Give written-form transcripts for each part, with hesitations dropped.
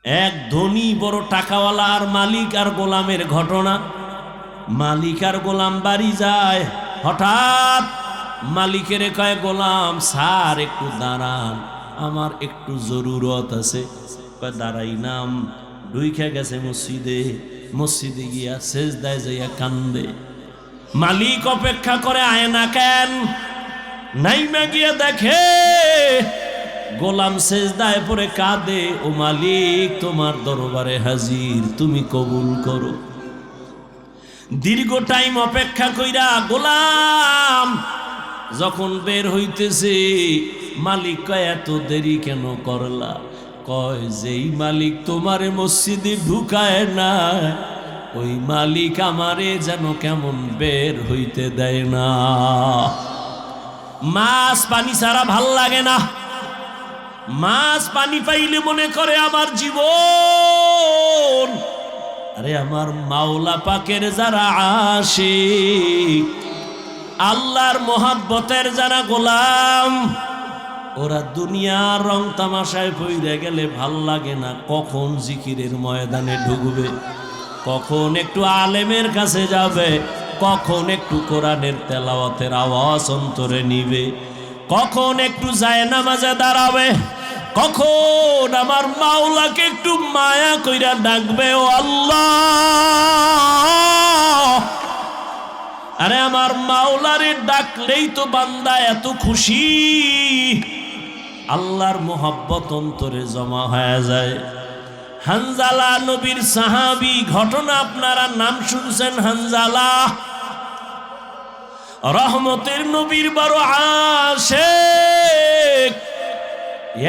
এক ধনী বড় টাকাওয়ালা আর মালিক আর গোলামের ঘটনা। মালিক আর গোলাম বাড়ি যায়, হঠাৎ মালিকের কয়, গোলাম স্যার একটু দাঁড়ান, আমার একটু জরুরত আছে। কয় দাঁড়াই নাম। ঢুইকা গেছে মসজিদে, মসজিদে গিয়া সেজদায় যাইয়া কান্দে। মালিক অপেক্ষা করে, আয় না কেন? নাইমা গিয়া দেখে গোলাম সেজদায় পড়ে কাঁদে, ও মালিক তোমার দরবারে হাজির, তুমি কবুল করো। দীর্ঘ টাইম অপেক্ষা কইরা গোলাম যখন বের হইতেছে, মালিক কয় এত দেরি কেন করলা? কয় যেই মালিক তোমারে মসজিদে ঢুকায় না, ওই মালিক আমারে যেন কেমন বের হইতে দেয় না। মাছ পানি ছাড়া ভাল লাগে না। মাছ পানি পাইলে মনে করে আমার জীবন। আরে আমার মাওলা পাকের যারা আশিক, আল্লাহর মোহাব্বতের যারা গোলাম, ওরা দুনিয়ার রং তামাশায় পইরা গেলে ভাল লাগে না। কখন জিকিরের ময়দানে ঢুকবে, কখন একটু আলেমের কাছে যাবে, কখন একটু কোরআনের তেলাওয়াতের আওয়াজ অন্তরে নিবে, কখন একটু জায়নামাজে দাঁড়াবে, কখন আমার মাওলাকে একটু মায়া কইরা ডাকবে, ও আল্লাহ। আরে আমার মাওলারে ডাকলেই তো বান্দা এত খুশি, আল্লাহর মোহাব্বত অন্তরে জমা হয়ে যায়। হানজালা নবীর সাহাবী, ঘটনা আপনারা নাম শুনছেন। হানজালা রহমতের নবীর বড় আশিক।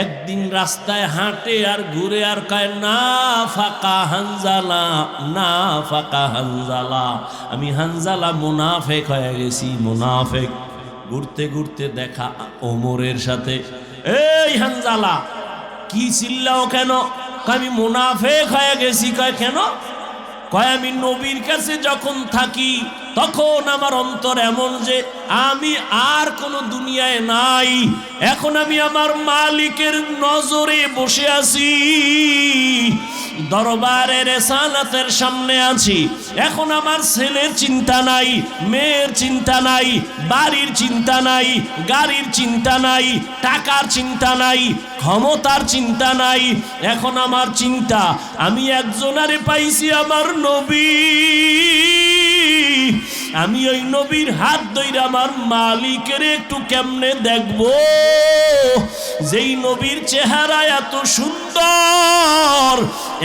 একদিন রাস্তায় হাঁটে আর ঘুরে আর কয়, না ফাকা হানজালা, না ফাকা হানজালা, আমি হানজালা মুনাফেক হয়ে গেছি, মুনাফেক। ঘুরতে ঘুরতে দেখা ওমরের সাথে। এই হানজালা, কি চিল্লাও কেন? আমি মুনাফেক হয়ে গেছি। কয় কেন? কয় আমি নবীর কাছে যখন থাকি তখন আমার অন্তর এমন যে আমি আর কোনো দুনিয়ায় নাই, এখন আমি আমার মালিকের নজরে বসে আছি, দরবারে রেসালাতের সামনে আছি। এখন আমার ছেলের চিন্তা নাই, মেয়ের চিন্তা নাই, বাড়ির চিন্তা নাই, গাড়ির চিন্তা নাই, টাকার চিন্তা নাই, ক্ষমতার চিন্তা নাই। এখন আমার চিন্তা, আমি একজনারে পাইছি, আমার নবী। আমি ওই নবীর হাত ধরে আমার মালিকের একটু কেমনে দেখবো, যেই নবীর চেহারা এত সুন্দর,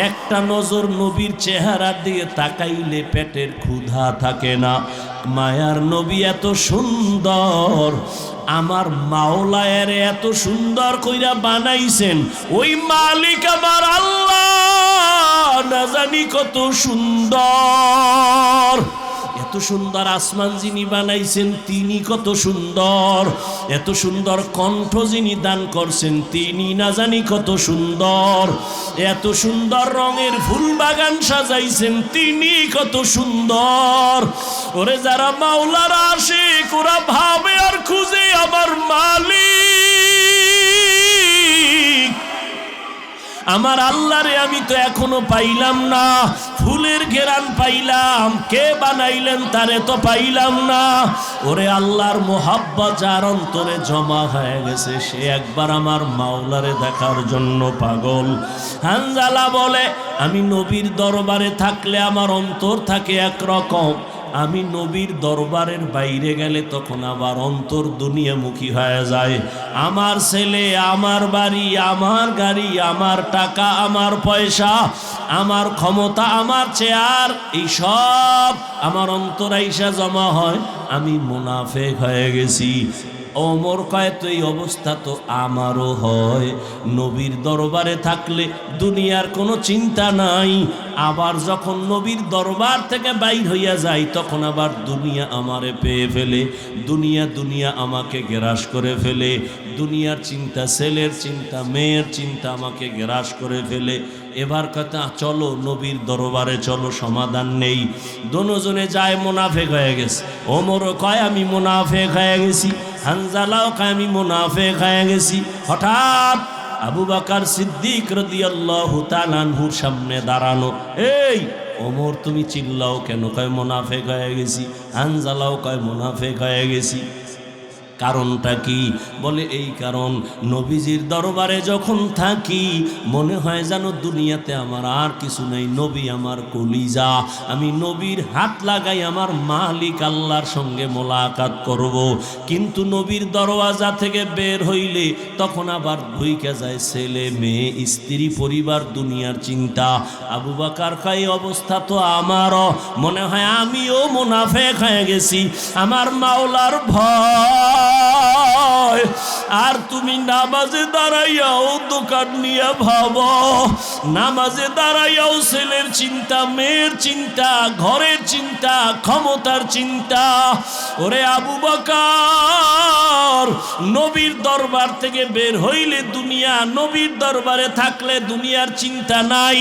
একটা নজর নবীর চেহারা দিয়ে তাকাইলে পেটের ক্ষুধা থাকে না। মায়ার নবী এত সুন্দর, আমার মাওলায়ের এত সুন্দর কইরা বানাইছেন, ওই মালিক আমার আল্লাহ না জানি কত সুন্দর। এত সুন্দর আসমান যিনি বানাইছেন তিনি কত সুন্দর, এত সুন্দর কণ্ঠ যিনি দান করছেন তিনি না জানি কত সুন্দর, এত সুন্দর রঙের ফুল বাগান সাজাইছেন তিনি কত সুন্দর। ওরে যারা মাওলার আশিক, ওরা ভাবে আর খুঁজে আমার মালিক, আমার আল্লাহরে আমি তো এখনো পাইলাম না। ফুলের ঘেরান পাইলাম, কে বানাইলেন তারে তো পাইলাম না। ওরে আল্লাহর মোহাব্বত যার অন্তরে জমা হয়ে গেছে, সে একবার আমার মাওলারে দেখার জন্য পাগল। হানজালা বলে, আমি নবীর দরবারে থাকলে আমার অন্তর থাকে একরকম, আমি নবীর দরবারের বাইরে গেলে তখন আবার অন্তর দুনিয়ামুখী হয়ে যায়। আমার ছেলে, আমার বাড়ি, আমার গাড়ি, আমার টাকা, আমার পয়সা, আমার ক্ষমতা, আমার চেয়ার, এই সব আমার অন্তর আইসা জমা হয়, আমি মুনাফেক হয়ে গেছি। ওমর কয়, তো এই অবস্থা তো আমারও হয়। নবীর দরবারে থাকলে দুনিয়ার কোনো চিন্তা নাই, আবার যখন নবীর দরবার থেকে বাইর হইয়া যাই তখন আবার দুনিয়া আমারে পেয়ে ফেলে, দুনিয়া দুনিয়া আমাকে গ্রাস করে ফেলে, দুনিয়ার চিন্তা, ছেলের চিন্তা, মেয়ের চিন্তা আমাকে গ্রাস করে ফেলে। এবার কথা, চলো নবীর দরবারে চলো, সমাধান নেই। দোনোজনে যায়, মুনাফেক হয়ে গেছে। ওমরও কয় আমি মুনাফেক হয়ে গেছি, হানজালাও কয় আমি মুনাফেক হয়ে গেছি। হঠাৎ আবু বকর সিদ্দিক রাদিয়াল্লাহু তাআলা আনহুর সামনে দাঁড়ানো। এই ওমর তুমি চিল্লাও কেন? কয় মুনাফিক হয়ে গেছি। হানজালাও কয় মুনাফিক হয়ে গেছি। কারণটা কি? বলে এই কারণ, নবীজির দরবারে যখন থাকি মনে হয় যেন দুনিয়াতে আমার আর কিছু নেই, নবী আমার কলিজা। আমি নবীর হাত লাগাই আমার মালিক আল্লাহর সঙ্গে মোলাকাত করব। কিন্তু নবীর দরওয়াজা থেকে বের হইলে তখন আবার ঢুইকে যায় ছেলে মেয়ে স্ত্রী পরিবার দুনিয়ার চিন্তা। আবু বকর কয় অবস্থা তো আমারও, মনে হয় আমিও মুনাফিক হয়ে গেছি। আমার মাওলার ভয়। আর তুমি নামাজে দাঁড়াইয়াও দোকান নিয়ে ভাবো, নামাজে দাঁড়াইয়াও ছেলের চিন্তা, মেয়ের চিন্তা, ঘরের চিন্তা, ক্ষমতার চিন্তা। ওরে আবু বকর, নবীর দরবার থেকে বের হইলে দুনিয়া, নবীর দরবারে থাকলে দুনিয়ার চিন্তা নাই,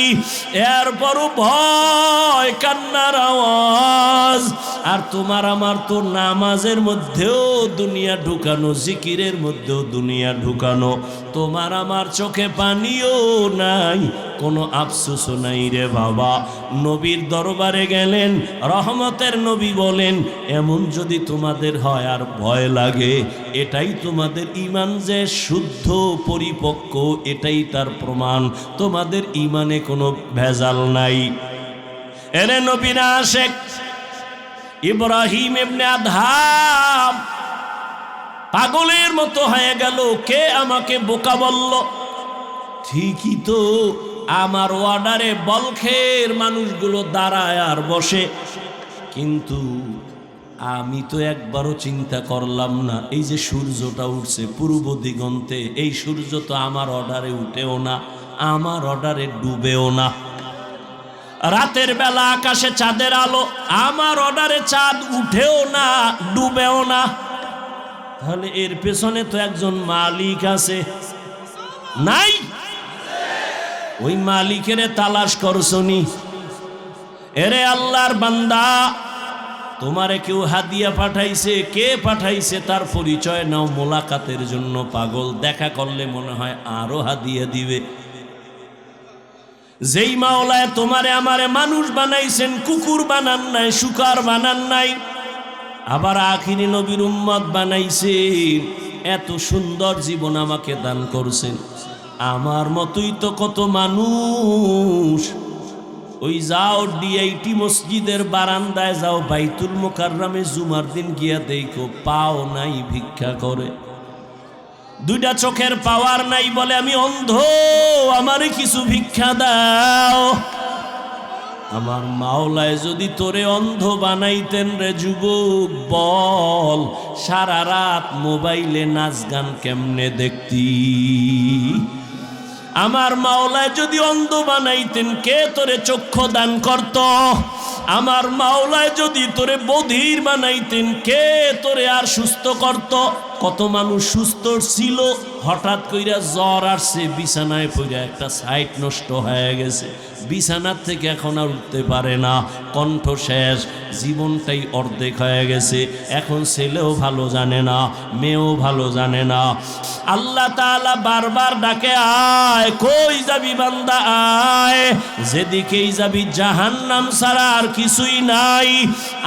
এরপরও ভয়, কান্নার আওয়াজ। আর তোমার আমার তো নামাজের মধ্যেও দুনিয়া ঢুকানো, জিকিরের মধ্যেও দুনিয়া ঢুকানো। তোমার আমার চোখে পানিও নাই, কোনো আফসোসও নাই রে বাবা। নবীর দরবারে গেলেন, রহমতের নবী বলেন এমন যদি তোমাদের হয় আর ভয় লাগে, এটাই তোমাদের ঈমান যে শুদ্ধ পরিপক্ক, এটাই তার প্রমাণ। তোমাদের ঈমানে কোনো ভেজাল নাই। এরে নবীর আশিক ইব্রাহিম ইবনে আদহাম পাগলের মতো হয়ে গেল। কে আমাকে বোকা বলল? ঠিকই তো, আমার ওয়ার্ডারে বলখের মানুষগুলো দাঁড়ায় আর বসে, কিন্তু আমি তো একবারও চিন্তা করলাম না এই যে সূর্যটা উঠছে পূর্ব দিগন্তে, এই সূর্য তো আমার অর্ডারে উঠেও না, আমার অর্ডারে ডুবেও না। রাতের বেলা আকাশে চাঁদের আলো, আমার অর্ডারে চাঁদ উঠেও না, ডুবেও না। তাহলে এর পেছনে তো একজন মালিক আছে, নাই? ওই মালিকের তালাশ করছনি? এরে আল্লাহর বান্দা, তোমারে কেউ হাদিয়া পাঠাইছে, কে পাঠাইছে তার পরিচয় নাও। মোলাকাতের জন্য পাগল, দেখা করলে মনে হয় আরো হাদিয়া দিবে। যেই মাওলায় তোমারে আমারে মানুষ বানাইছেন, কুকুর বানান নাই, শুকার বানান নাই, আবার আখিরি নবীর উম্মত বানাইছেন, এত সুন্দর জীবন আমাকে দান করছেন। আমার মতোই তো কত মানুষ। ওই যাও ডিআইটি মসজিদের বারান্দায় যাও, বাইতুল মুকাররমে জুমার দিন গিয়া দেখো, পাও নাই, ভিক্ষা করে। দুইটা চোখের পাওয়ার নাই, বলে আমি অন্ধ, আমারে কিছু ভিক্ষা দাও। আমার মাওলায় যদি তোরে অন্ধ বানাইতেন রে যুবক, বল সারা রাত মোবাইলে নাচ গান কেমনে দেখতি? আমার মাওলায় যদি অন্ধ বানাইতেন, কে তোরে চক্ষু দান করত? আমার মাওলায় যদি তোরে বধির বানাইতেন, কে তোরে আর সুস্থ করত? কত মানুষ সুস্থ ছিল, হঠাৎ কইরা জ্বর আসছে, বিছানায় পড়ে একটা সাইট নষ্ট হয়ে গেছে, বিছানার থেকে এখন আর উঠতে পারে না, কণ্ঠ শেষ, জীবনটাই অর্ধেক হয়ে গেছে। এখন ছেলেও ভালো জানে না, মেয়েও ভালো জানে না। আল্লাহ তাআলা বারবার ডাকে, আয়, কই যাবি বান্দা আয়, যেদিকেই যাবি জাহান্নাম ছাড়া আর কিছুই নাই।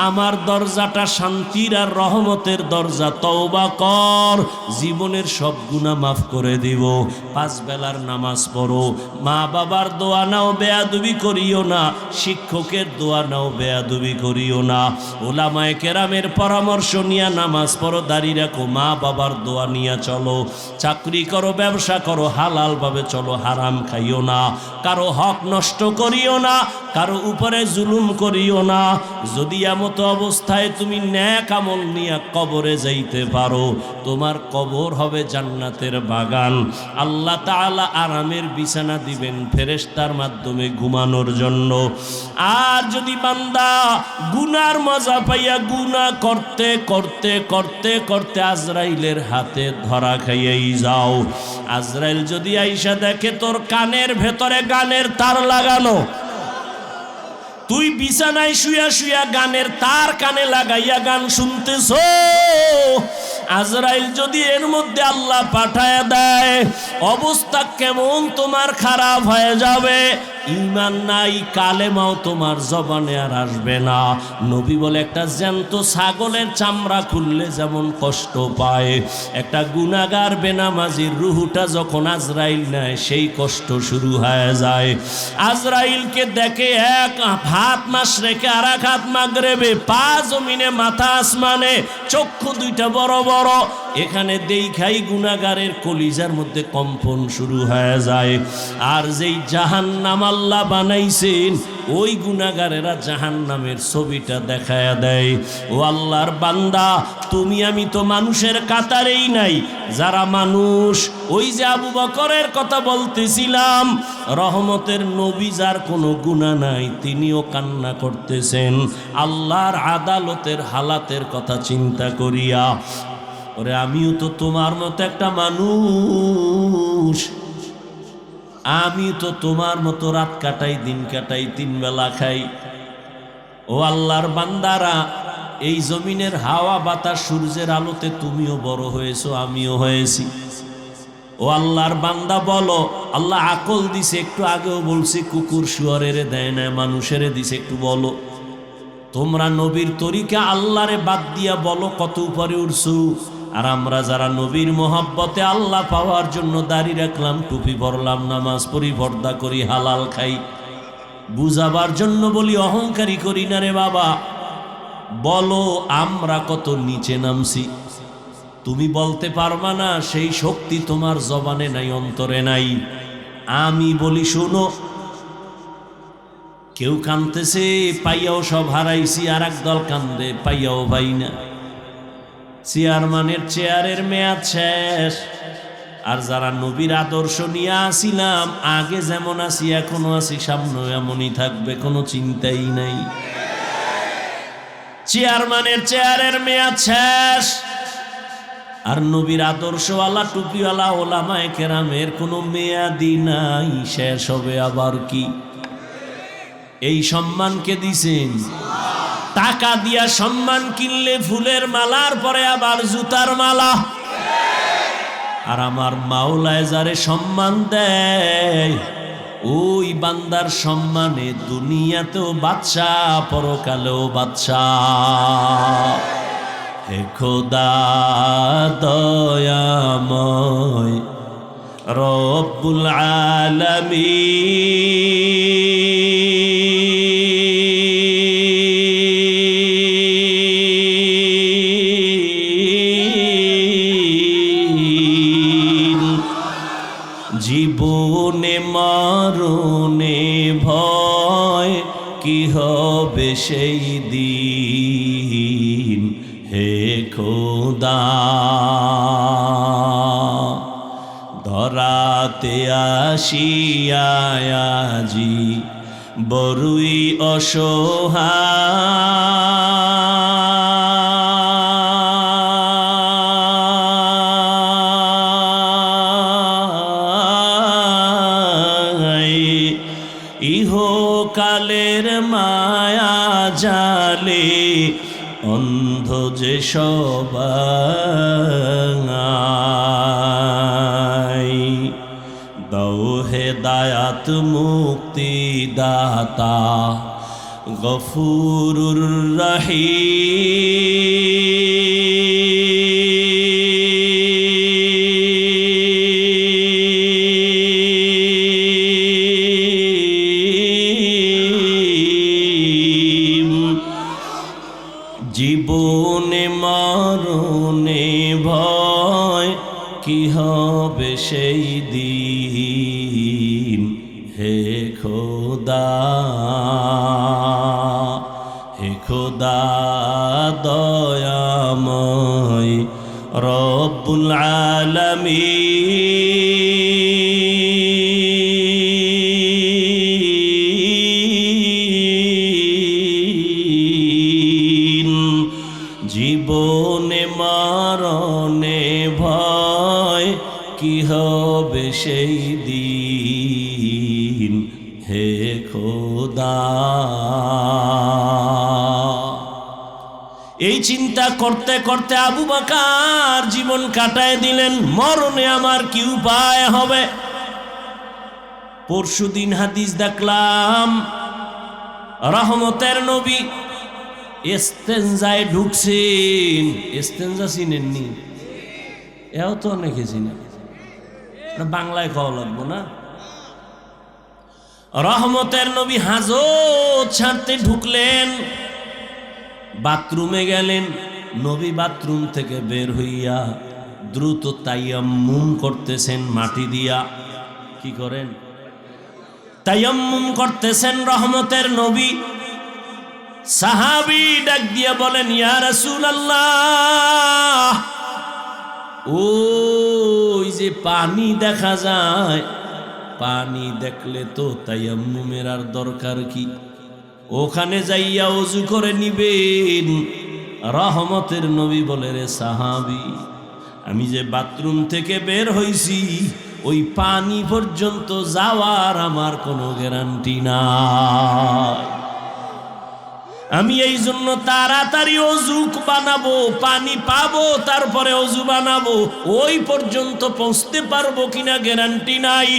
আমার দরজাটা শান্তির আর রহমতের দরজা, তওবা কর, জীবনের সব গুনাহ মাফ করে দিব। 5 বেলার নামাজ পড়ো, মা বাবার দোয়া নাও, বেয়াদবি করিও না, শিক্ষকের দোয়া নাও, বেয়াদবি করিও না, ওলামায়ে কেরামের পরামর্শ নিয়ে নামাজ পড়ো, দাঁড়িয়ে রাখো, মা বাবার দোয়া নিয়ে চলো, চাকরি করো, ব্যবসা করো, হালাল ভাবে চলো, হারাম খাইও না, কারো হক নষ্ট করিও না, কারো উপরে জুলুম করিও না। যদি এমত অবস্থায় তুমি নেক আমল নিয়ে কবরে যাইতে পারো, তোমার কবর হবে জান্নাতের বাগান। আল্লাহ তাআলা আরামের বিছানা দিবেন ফেরেশতার মাধ্যমে ঘুমানোর জন্য। আর যদি বান্দা গুনার মজা পাইয়া গুনাহ করতে করতে করতে করতে আজরাইলের হাতে ধরা খাইয়াই যাও, আজরাইল যদি আইসা দেখে তোর কানের ভেতরে গানের তার লাগানো, তুই বিছানায় শুয়া শুয়া গানের তার কানে লাগাইয়া গান শুনতেছ, আজরাইল যদি এর মধ্যে আল্লাহ পাঠায় দেয়, অবস্থা কেমন তোমার খারাপ হয়ে যাবে। ঈমান নাই, কালেমাও তোমার জবানে আর আসবে না। নবী বলে একটা জ্যান্ত ছাগলের চামড়া খুললে যেমন কষ্ট পায়, একটা গুনাহগার বেনামাজির রুহুটা যখন আজরাইল নেয় সেই কষ্ট শুরু হয়ে যায়। আজরাইলকে দেখে এক হাত মাশরিকে আর এক হাত মাগরিবে, পা জমিনে মাথা আসমানে, চক্ষু দুইটা বড় বড়। এখানে দেখাই গুনাহগারের কলিজার মধ্যে কম্পন শুরু হয়ে যায়। আর যেই জাহান্নাম আল্লাহ বানাইছেন, ওই গুনাহগারেরা জাহান্নামের ছবিটা দেখায়া দেয়। ও আল্লাহর বান্দা, তুমি আমি তো মানুষের কাতারেই নাই। যারা মানুষ, ওই যে আবু বকরের কথা বলতেছিলাম, রহমতের নবী যার কোনো গুনাহ নাই, তিনিও কান্না করতেছেন আল্লাহর আদালতের হালাতের কথা চিন্তা করিয়া। ওরে আমিও তো তোমার মতো একটা মানুষ, আমি তো তোমার মতো রাত কাটাই, দিন কাটাই, তিন বেলা খাই। ও আল্লাহর বান্দারা, এই জমিনের হাওয়া বাতাস সূর্যের আলোতে তুমিও বড় হয়েছো, আমিও হয়েছি। ও আল্লাহর বান্দা বলো, আল্লাহ আকল দিছে, একটু আগেও বলছি কুকুর শুয়ারের দেয় না, মানুষের দিছে, একটু বলো তোমরা নবীর তরিকা আল্লাহরে বাদ দিয়া বলো কত উপরে উঠছো। আর আমরা যারা নবীর মোহাব্বতে আল্লাহ পাওয়ার জন্য দাড়ি রাখলাম, টুপি পরলাম, নামাজ পড়ি, পর্দা করি, হালাল খাই, বুঝাবার জন্য বলি, অহংকারী করি না রে বাবা। বলো আমরা কত নিচে নামছি। তুমি বলতে পারবা না, সেই শক্তি তোমার জবানে নাই, অন্তরে নাই। আমি বলি শোনো, কেউ কাঁদতেছে পাইয়াও সব হারাইছি, আর একদল কান্দে পাইয়াও পাই না। চেয়ারম্যানের চেয়ারের মেয়াদ শেষ। আর যারা নবীর আদর্শ নিয়ে আসিলাম, আগে যেমন আছি এখনো আছি, সামনে এমনই থাকবে, কোনো চিন্তাই নাই। চেয়ারম্যানের চেয়ারের মেয়াদ শেষ, আর নবীর আদর্শওয়ালা টুপিওয়ালা ওলামায়ে কেরামের কোনো মেয়াদি নাই, শেষ হবে আবার কি। এই সম্মানকে দিছেন, টাকা দিয়া সম্মান কিনলে ফুলের মালার পরে আবার জুতার মালা। আর আমার মাওলায় যারে সম্মান দেয়, ওই বান্দার সম্মানে দুনিয়াতেও বাদশাহ, পরকালেও বাদশাহ। হে খোদা দয়াময় রব্বুল আলামিন, জীবনে মরণে ভয় কি হবে সেই দিন। হে খোদা ধরাতে আসিয়াজি বড়ই অসহায়, ইহকালের মায়া জালে অন্ধ যে সবাই। দাও হেদায়াত মুক্তি দাতা গফুরুর রহিম। জীবনে মরণে ভয় কি হবে সেই দিন। হে খোদা, হে খোদা দয়াময় রব্বুল আলামিন, জীবনে মরণে ভয় কি হবে সেই দিন। হে খোদা এই চিন্তা করতে করতে আবু বকর জীবন কাটায় দিলেন। মরণে আমার কি উপায় হবে? পরশুদিন হাদিস দেখলাম, রহমতের নবী ইস্তেনজায় ঢুকছেন। ইস্তেনজা চিনেননি? এও তো অনেকে চিনে, বাংলায় খাওয়া লাগবো না। রহমতের নবী হাজত ছাড়তে ঢুকলেন, বাথরুমে গেলেন। নবী বাথরুম থেকে বের হইয়া দ্রুত তায়াম্মুম করতেছেন মাটি দিয়া। কি করেন? তায়াম্মুম করতেছেন রহমতের নবী। সাহাবী ডাক দিয়ে বলেন, ইয়া রাসূলুল্লাহ, ওই যে পানি দেখা যায়, পানি দেখলে তো তায়াম্মুমের আর দরকার কি? ওখানে যাইয়া ওযু করে নিবেন। রহমতের নবী বলে, রে সাহাবী, আমি যে বাথরুম থেকে বের হইছি ওই পানি পর্যন্ত যাওয়ার আমার কোনো গ্যারান্টি নাই। আমি এই জন্য তাড়াতাড়ি অজু বানাবো, পানি পাবো, তারপরে অজু বানাবো। ওই পর্যন্ত পৌঁছতে পারবো কিনা গ্যারান্টি নাই।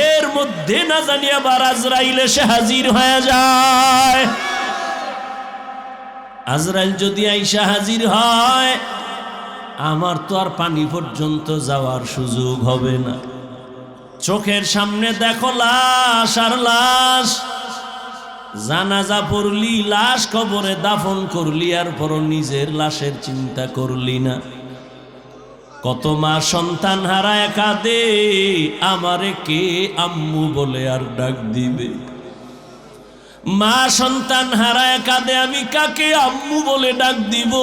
এর মধ্যে না জানি আবার আজরাইল এসে হাজির হয়ে যায়। আজরাইল যদি আইসা হাজির হয়, আমার তো আর পানি পর্যন্ত যাওয়ার সুযোগ হবে না। চোখের সামনে দেখো লাশ আর লাশ। জানাজা পড়লি, লাশ কবরে দাফন করলি, আর পর নিজের লাশের চিন্তা করলি না। কত মা সন্তান হারায় কাঁদে, আমারে কে আম্মু বলে আর ডাক দিবে? মা সন্তান হারায় কাঁদে, আমি কাকে আম্মু বলে ডাক দিব?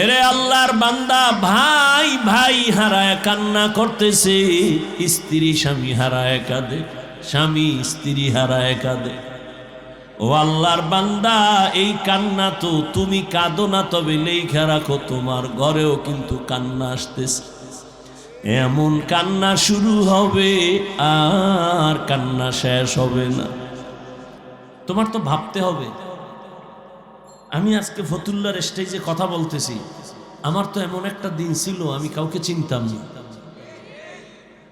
এরে আল্লাহর বান্দা, ভাই ভাই হারায় কান্না করতেছে, স্ত্রী স্বামী হারায় কাঁদে, স্বামী স্ত্রী হারায় কাঁদে। ও আল্লাহর বান্দা, এই কান্না তো তুমি কাঁদো না, তবে লেখা রাখো তোমার ঘরেও কিন্তু কান্না আসতেছে। এমন কান্না শুরু হবে আর কান্না শেষ হবে না। তোমার তো ভাবতে হবে, আমি আজকে ফতুল্লার স্টেজে কথা বলতেছি, আমার তো এমন একটা দিন ছিল আমি কাউকে চিনতাম না।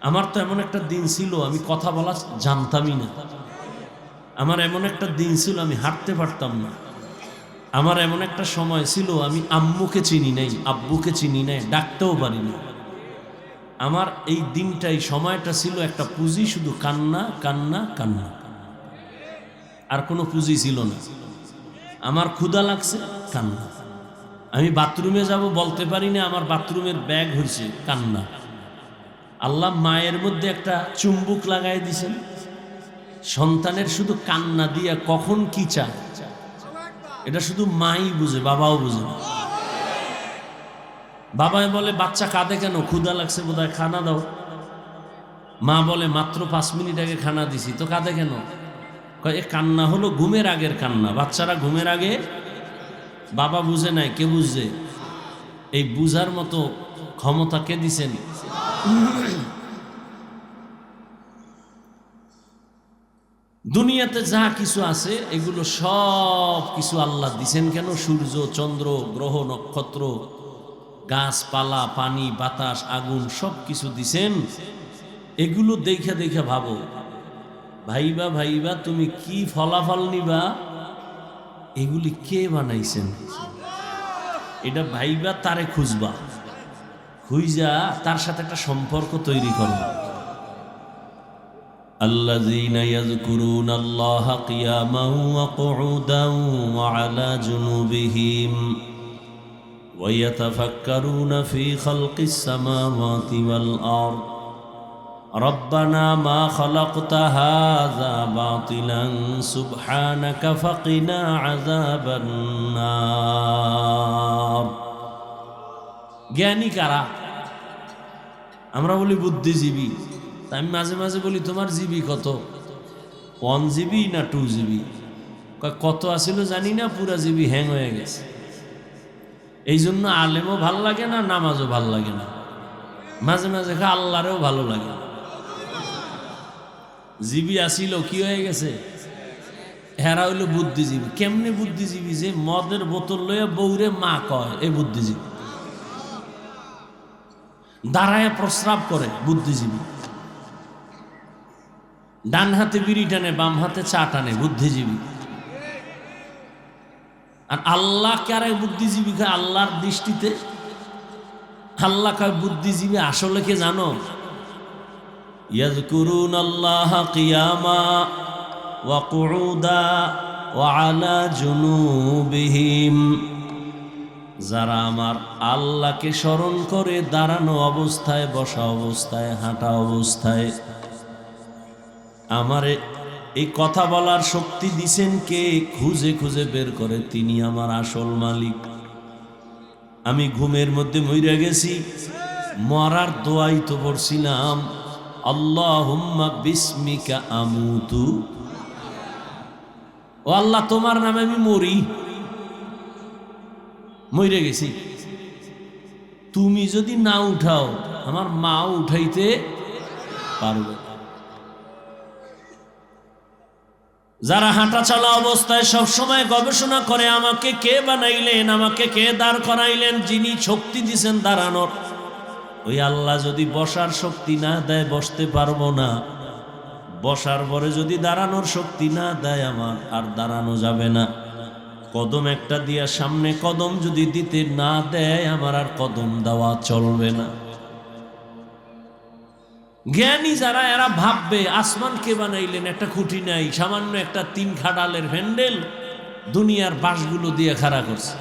আমার তো এমন একটা দিন ছিল আমি কথা বলা জানতামই না। আমার এমন একটা দিন ছিল আমি হাঁটতে পারতাম না। আমার এমন একটা সময় ছিল আমি আম্মুকে চিনি নাই, আব্বুকে চিনি নাই, ডাকতেও পারি না। আমার এই দিনটা, এই সময়টা ছিল একটা পুঁজি, শুধু কান্না কান্না কান্না, আর কোনো পুঁজি ছিল না। আমার ক্ষুধা লাগছে, কান্না। আমি বাথরুমে যাব বলতে পারি না, আমার বাথরুমের ব্যাগ হয়েছে, কান্না। আল্লাহ মায়ের মধ্যে একটা চুম্বুক লাগাই দিছেন, সন্তানের শুধু কান্না দিয়া কখন কি চায় এটা শুধু মাই বুঝে, বাবাও বুঝে না। বাবাই বলে, বাচ্চা কাঁদে কেন? ক্ষুধা লাগছে বোধহয়, খানা দাও। মা বলে, মাত্র 5 মিনিট আগে খানা দিছি, তো কাঁদে কেন? এ কান্না হলো ঘুমের আগের কান্না। বাচ্চারা ঘুমের আগে, বাবা বুঝে নাই, কে বুঝছে? এই বুঝার মতো ক্ষমতা কে দিছেন? দুনিয়াতে যা কিছু আছে এগুলো সব কিছু আল্লাহ দিছেন কেন? সূর্য, চন্দ্র, গ্রহ, নক্ষত্র, গাছপালা, পানি, বাতাস, আগুন, সব কিছু দিছেন। এগুলো দেখা দেখা ভাবো, ভাইবা ভাইবা তুমি কি ফলাফল নিবা? এগুলি কে বানাইছেন? এটা ভাইবা, তারে খুঁজবা, খুঁজা তার সাথে একটা সম্পর্ক তৈরি করবা। আল্লাযীনা ইয়াযকুরুনাল্লাহা কিয়ামান ওয়া কুউদান ওয়া আলা জুনুবিহিম ওয়া ইয়াতাফাক্কারুনা ফী খালকিস সামাওয়াতি ওয়াল আরদ রব্বানা মা খালাকতা হাযা বাতিলান সুবহানাকা ফাকিনা আযাবান নার। জ্ঞানী কারা? আমরা বলি বুদ্ধিজীবী। তা আমি মাঝে মাঝে বলি, তোমার জিবি কত? 1 জিবি না 2 জিবি? কত আসিল জানি না, পুরা জিবি হ্যাং হয়ে গেছে। এই জন্য আলেমও ভাল লাগে না, নামাজও ভাল লাগে না। মাঝে মাঝে আল্লাহরেও ভালো লাগে। জিবি আসিল কি হয়ে গেছে? হেরা হইল বুদ্ধিজীবী। কেমনে বুদ্ধিজীবী? যে মদের বোতল লইয়া বউরে মা কয়, এই বুদ্ধিজীবী। দাঁড়ায় প্রস্রাব করে, বুদ্ধিজীবী। ডান হাতে বিড়ি টানে, বাম হাতে চা টানে, বুদ্ধিজীবী। আর আল্লাহ কারে বুদ্ধিজীবী কয়? আল্লাহর দৃষ্টিতে আল্লাহ কয় বুদ্ধিজীবী আসলে কে জানো? ইয়াযকুরুনাল্লাহা কিয়ামা ওয়া কুউদা ওয়া আলা জুনুবিহিম, যারা আমার আল্লাহকে স্মরণ করে দাঁড়ানো অবস্থায়, বসা অবস্থায়, হাঁটা অবস্থায়। আমারে এই কথা বলার শক্তি দিছেন কে? খুঁজে খুঁজে বের করে, তিনি আমার আসল মালিক। আমি ঘুমের মধ্যে মইরা গেছি, মরার দোয়াই তো পড়ছিলাম, আল্লাহুম্মা বিসমিকা আমুতু। ও আল্লাহ, তোমার নামে আমি মরি, মইরে গেছি। তুমি যদি না উঠাও, আমার মাও উঠাইতে পারবে। যারা হাঁটা চলা অবস্থায় সবসময় গবেষণা করে, আমাকে কে বানাইলেন, আমাকে কে দাঁড় করাইলেন, যিনি শক্তি দিছেন দাঁড়ানোর, ওই আল্লাহ যদি বসার শক্তি না দেয়, বসতে পারবো না। বসার পরে যদি দাঁড়ানোর শক্তি না দেয়, আমার আর দাঁড়ানো যাবে না। কদম একটা দিয়া সামনে কদম যদি দিতে না দেয়, আমার আর কদম দেওয়া চলবে না। জ্ঞানী যারা, এরা ভাববে আসমান কে বানাইলেন, একটা খুঁটি নাই, সামান্য একটা 3 খাডালের হ্যান্ডেল দুনিয়ার বাঁশগুলো দিয়ে খাড়া করছে।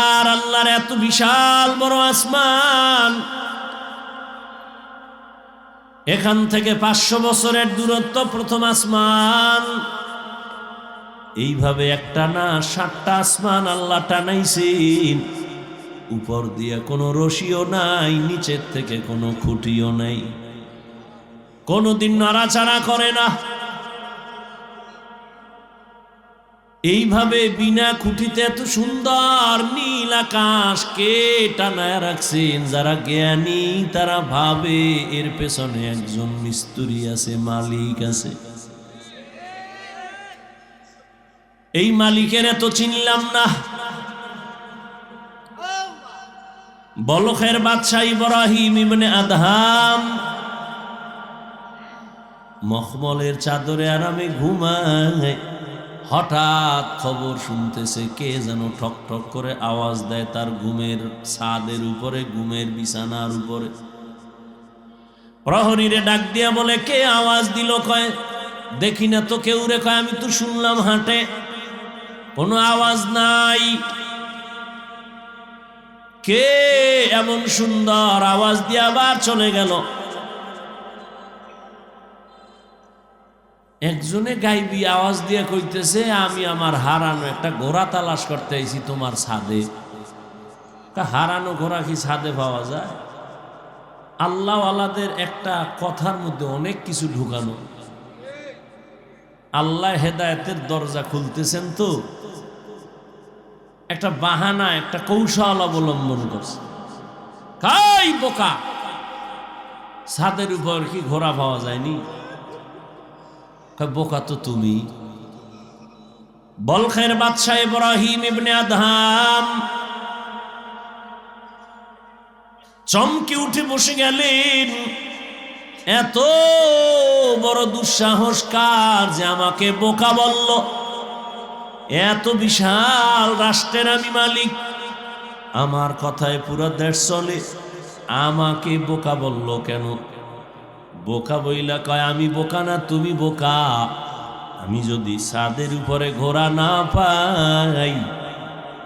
আর আল্লাহর এত বিশাল বড় আসমান, এখান থেকে 500 বছরের দূরত্ব প্রথম আসমান। এইভাবে একটা না 7টা আসমান আল্লাহ টানাইছেন। উপর দিয়ে কোনো রশিও নাই, নিচের থেকে কোনো খুঁটিও নাই, কোনোদিন নাড়াচাড়া করে না। এইভাবে বিনা খুঁটিতে এত সুন্দর নীল আকাশ কে টানায় রাখছেন? যারা জ্ঞানী তারা ভাবে এর পেছনে একজন মিস্ত্রি আছে, মালিক আছে। এই মালিকের এত চিনলাম না। বলখের বাদশাহ ইব্রাহিম ইবনে আদহাম মখমলের চাদরে আরামে ঘুমায়। হঠাৎ খবর শুনতেছে, কে যেন ঠক ঠক করে আওয়াজ দেয় তার ঘুমের ছাদের উপরে, ঘুমের বিছানার উপরে। প্রহরীরে ডাক দিয়া বলে, কে আওয়াজ দিল? কয় দেখি না তো কেউ রে। কয় আমি তো শুনলাম হাঁটে, কোনো আওয়াজ নাই। কে এমন সুন্দর আওয়াজ দিয়ে আবার চলে গেল? একজনে গাইবি আওয়াজ দিয়ে কইতেছে, আমি আমার হারানো একটা ঘোড়া তালাশ করতে আইছি তোমার ছাদে। হারানো ঘোড়া কি ছাদে পাওয়া যায়? আল্লাহ আলাদের একটা কথার মধ্যে অনেক কিছু ঢুকানো। আল্লাহ হেদায়েতের দরজা খুলতেছেন, তো একটা বাহানা, একটা কৌশল অবলম্বন করছে। কাই বোকা, ছাদের উপর কি ঘোড়া পাওয়া যায়নি? বোকা তো তুমি। বলখের বাদশাহ ইব্রাহিম ইবনে আদহাম চমকে উঠে বসে গেলেন। এত বড় দুঃসাহস কার যে আমাকে বোকা বলল? এত বিশাল রাষ্ট্রের আমি মালিক, আমার কথায় পুরো দেশ চলে, আমাকে বোকা বলল কেন? বোকা বইলা কয়, আমি বোকা না, তুমি বোকা। আমি যদি ছাদের উপরে ঘোড়া না পাই,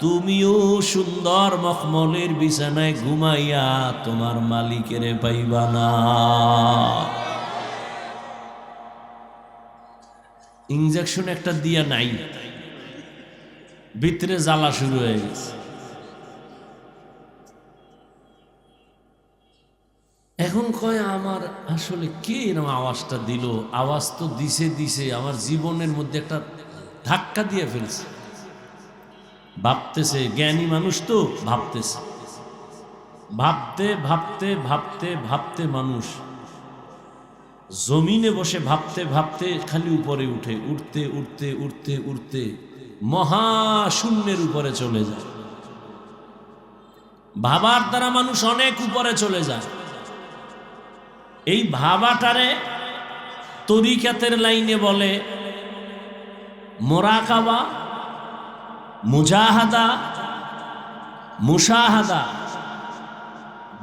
তুমিও সুন্দর মখমলের বিছানায় ঘুমাইয়া তোমার মালিকের পাইবা না। ইনজেকশন একটা দিয়া নাই, ভিতরে জ্বালা শুরু হয়ে গেছে। এখন কয়, আমার আসলে কে এরকম আওয়াজটা দিল? আওয়াজ তো দিছে আমার জীবনের মধ্যে একটা ধাক্কা দিয়ে ফেলছে। ভাবতেছে, জ্ঞানী মানুষ তো ভাবতেছে, ভাবতে ভাবতে ভাবতে ভাবতে মানুষ জমিনে বসে ভাবতে ভাবতে খালি উপরে উঠে, উঠতে উঠতে উঠতে উঠতে মহাশূন্যের উপরে চলে যায়। ভাবার দ্বারা মানুষ অনেক উপরে চলে যায়। এই ভাবাটারে তরিকাতের লাইনে বলে মোরাকাবা, মুজাহাদা, মুশাহাদা।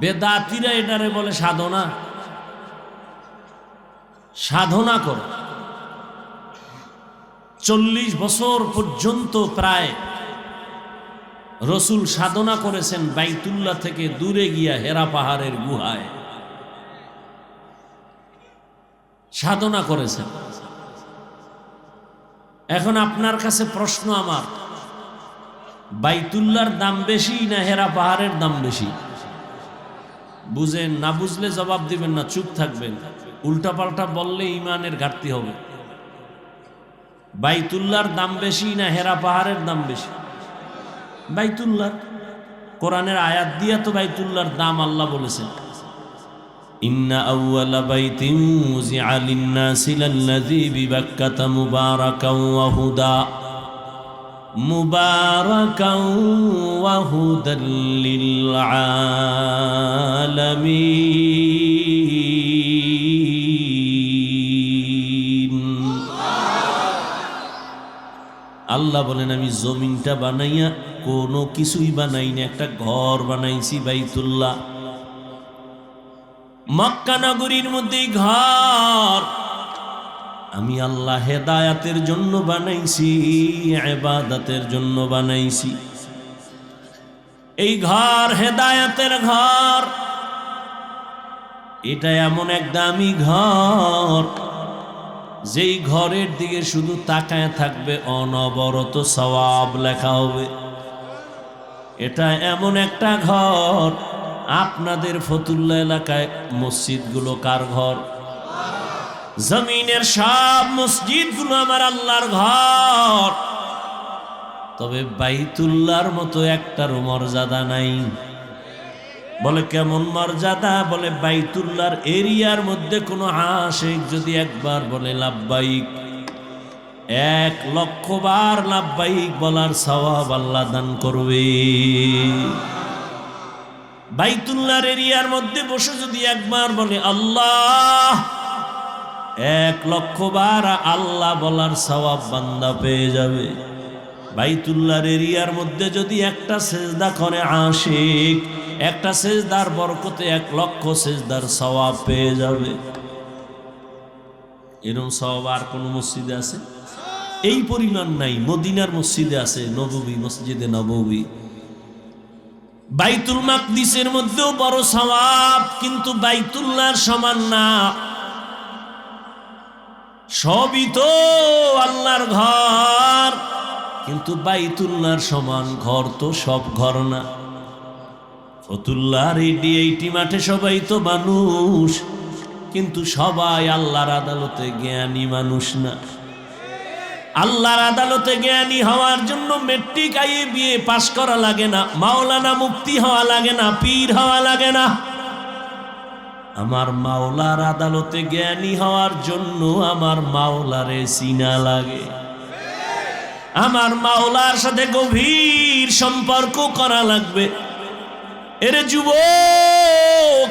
বেদাতিরা এটারে বলে সাধনা। সাধনা কর 40 বছর পর্যন্ত প্রায় রসুল সাধনা করেছেন বাইতুল্লাহ থেকে দূরে গিয়া হেরা পাহাড়ের গুহায় সাধনা করেছেন। এখন আপনার কাছে প্রশ্ন আমার, বাইতুল্লাহর দাম বেশি না হেরা পাহাড়ের দাম বেশি? বুঝেন না, বুঝলে জবাব দিবেন না, চুপ থাকবেন। উল্টাপাল্টা বললে ইমানের ঘাটতি হবে। বাইতুল্লাহর দাম বেশি না হেরা পাহাড়ের দাম বেশি? বাইতুল্লাহ। কোরআনের আয়াত দিয়া তো বাইতুল্লাহর দাম আল্লাহ বলেছেন, ইন্না আউয়ালা বাইতিন উযিআ লিন-নাসি লাল্লাযী বিবাক্কাতা মুবারাকাও ওয়া হুদা মুবারাকাও ওয়া হুদাল লিল আলামিন। আল্লাহ বলেন, আমি জমিনটা বানাইয়া কোনো কিছুই বানাই না, একটা ঘর বানাইছি বাইতুল্লাহ। মক্কা নগরীর মধ্যে ঘর আমি আল্লাহ হেদায়াতের জন্য বানাইছি, ইবাদতের জন্য বানাইছি। এই ঘর হেদায়াতের ঘর, এটা এমন এক দামি ঘর যেই ঘরের দিকে শুধু তাকায় থাকবে অনবরত সওয়াব লেখা হবে। এটা এমন একটা ঘর, আপনাদের ফতুল্লা এলাকায় মসজিদগুলো কার ঘর? জমিনের সব মসজিদগুলো আমার আল্লাহর ঘর, তবে বাইতুল্লাহর মতো একটারও মর্যাদা নাই। বলে কেমন মর্যাদা? বলে বাইতুল্লাহর এরিয়ার মধ্যে কোনো আশিক যদি একবার বলে লাব্বাইক, 1,00,000 বার লাব্বাইক বলার সওয়াব আল্লাহ দান করবে। বাইতুল্লাহর এরিয়ার মধ্যে বসে যদি একবার বলে আল্লাহ, 1,00,000 বার আল্লাহ বলার সওয়াব বান্দা পেয়ে যাবে। বাইতুল্লাহর এরিয়ার মধ্যে যদি একটা সেজদা করে আশিক, একটা সেজদার বরকতে 1,00,000 সেজদার সওয়াব পেয়ে যাবে। এরকম সওয়াব আর কোন মসজিদে আছে? এই পরিমাণ নাই। মদিনার মসজিদে আছে, নববী, মসজিদে নববী। বাইতুল মাকদিসের মধ্যেও বড় সওয়াব, কিন্তু বাইতুল্লাহর সমান না। সবই তো আল্লাহর ঘর, কিন্তু বাইতুল্লাহর সমান ঘর তো সব ঘর না। ফতুল্লাহর এই মাঠে সবাই তো মানুষ, কিন্তু সবাই আল্লাহর আদালতে জ্ঞানী মানুষ না। আল্লাহর আদালতে জ্ঞানী হওয়ার জন্য মেট্রিক IABA পাস করা লাগে না, মাওলানা মুফতি হওয়া লাগে না, পীর হওয়া লাগে না। আমার মাওলার আদালতে জ্ঞানী হওয়ার জন্য আমার মাওলারে চিনা লাগে, আমার মাওলার সাথে গভীর সম্পর্ক করা লাগবে। এরে যুবক,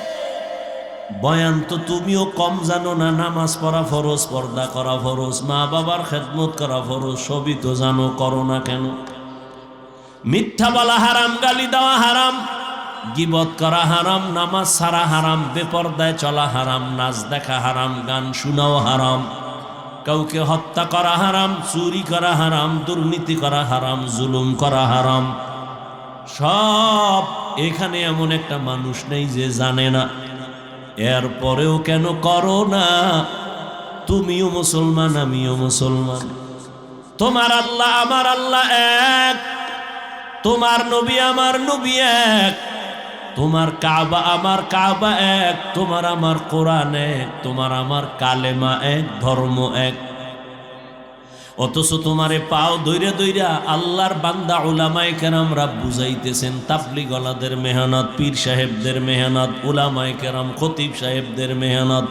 বয়ান তো তুমিও কম জানো না। নামাজ পড়া ফরজ, পর্দা করা ফরজ, মা বাবার খেদমত করা ফরজ, সবই তো জানো, করো না কেন? মিথ্যা বলা হারাম, গালি দেওয়া হারাম, গীবত করা হারাম, নামাজ ছাড়া হারাম, বেপরদায় চলা হারাম, নাচ দেখা হারাম, গান শোনাও হারাম, কাউকে হত্যা করা হারাম, চুরি করা হারাম, দুর্নীতি করা হারাম, জুলুম করা হারাম। সব এখানে এমন একটা মানুষ নেই যে জানে না। এরপরেও কেন করো না? তুমিও মুসলমান, আমিও মুসলমান। তোমার আল্লাহ আমার আল্লাহ এক, তোমার নবী আমার নবী এক, তোমার কাবা আমার কাবা এক, তোমার আমার কোরআন এক, তোমার আমার কালেমা এক, ধর্ম এক। অথচ তোমারে পাও দইরা দইরা আল্লাহর বান্দা উলামায়ে কেরামরা বুঝাইতেছেন। তাবলীগওয়ালাদের মেহনত, পীর সাহেবদের মেহনত, উলামায়ে কেরাম খতিব সাহেবদের মেহনত,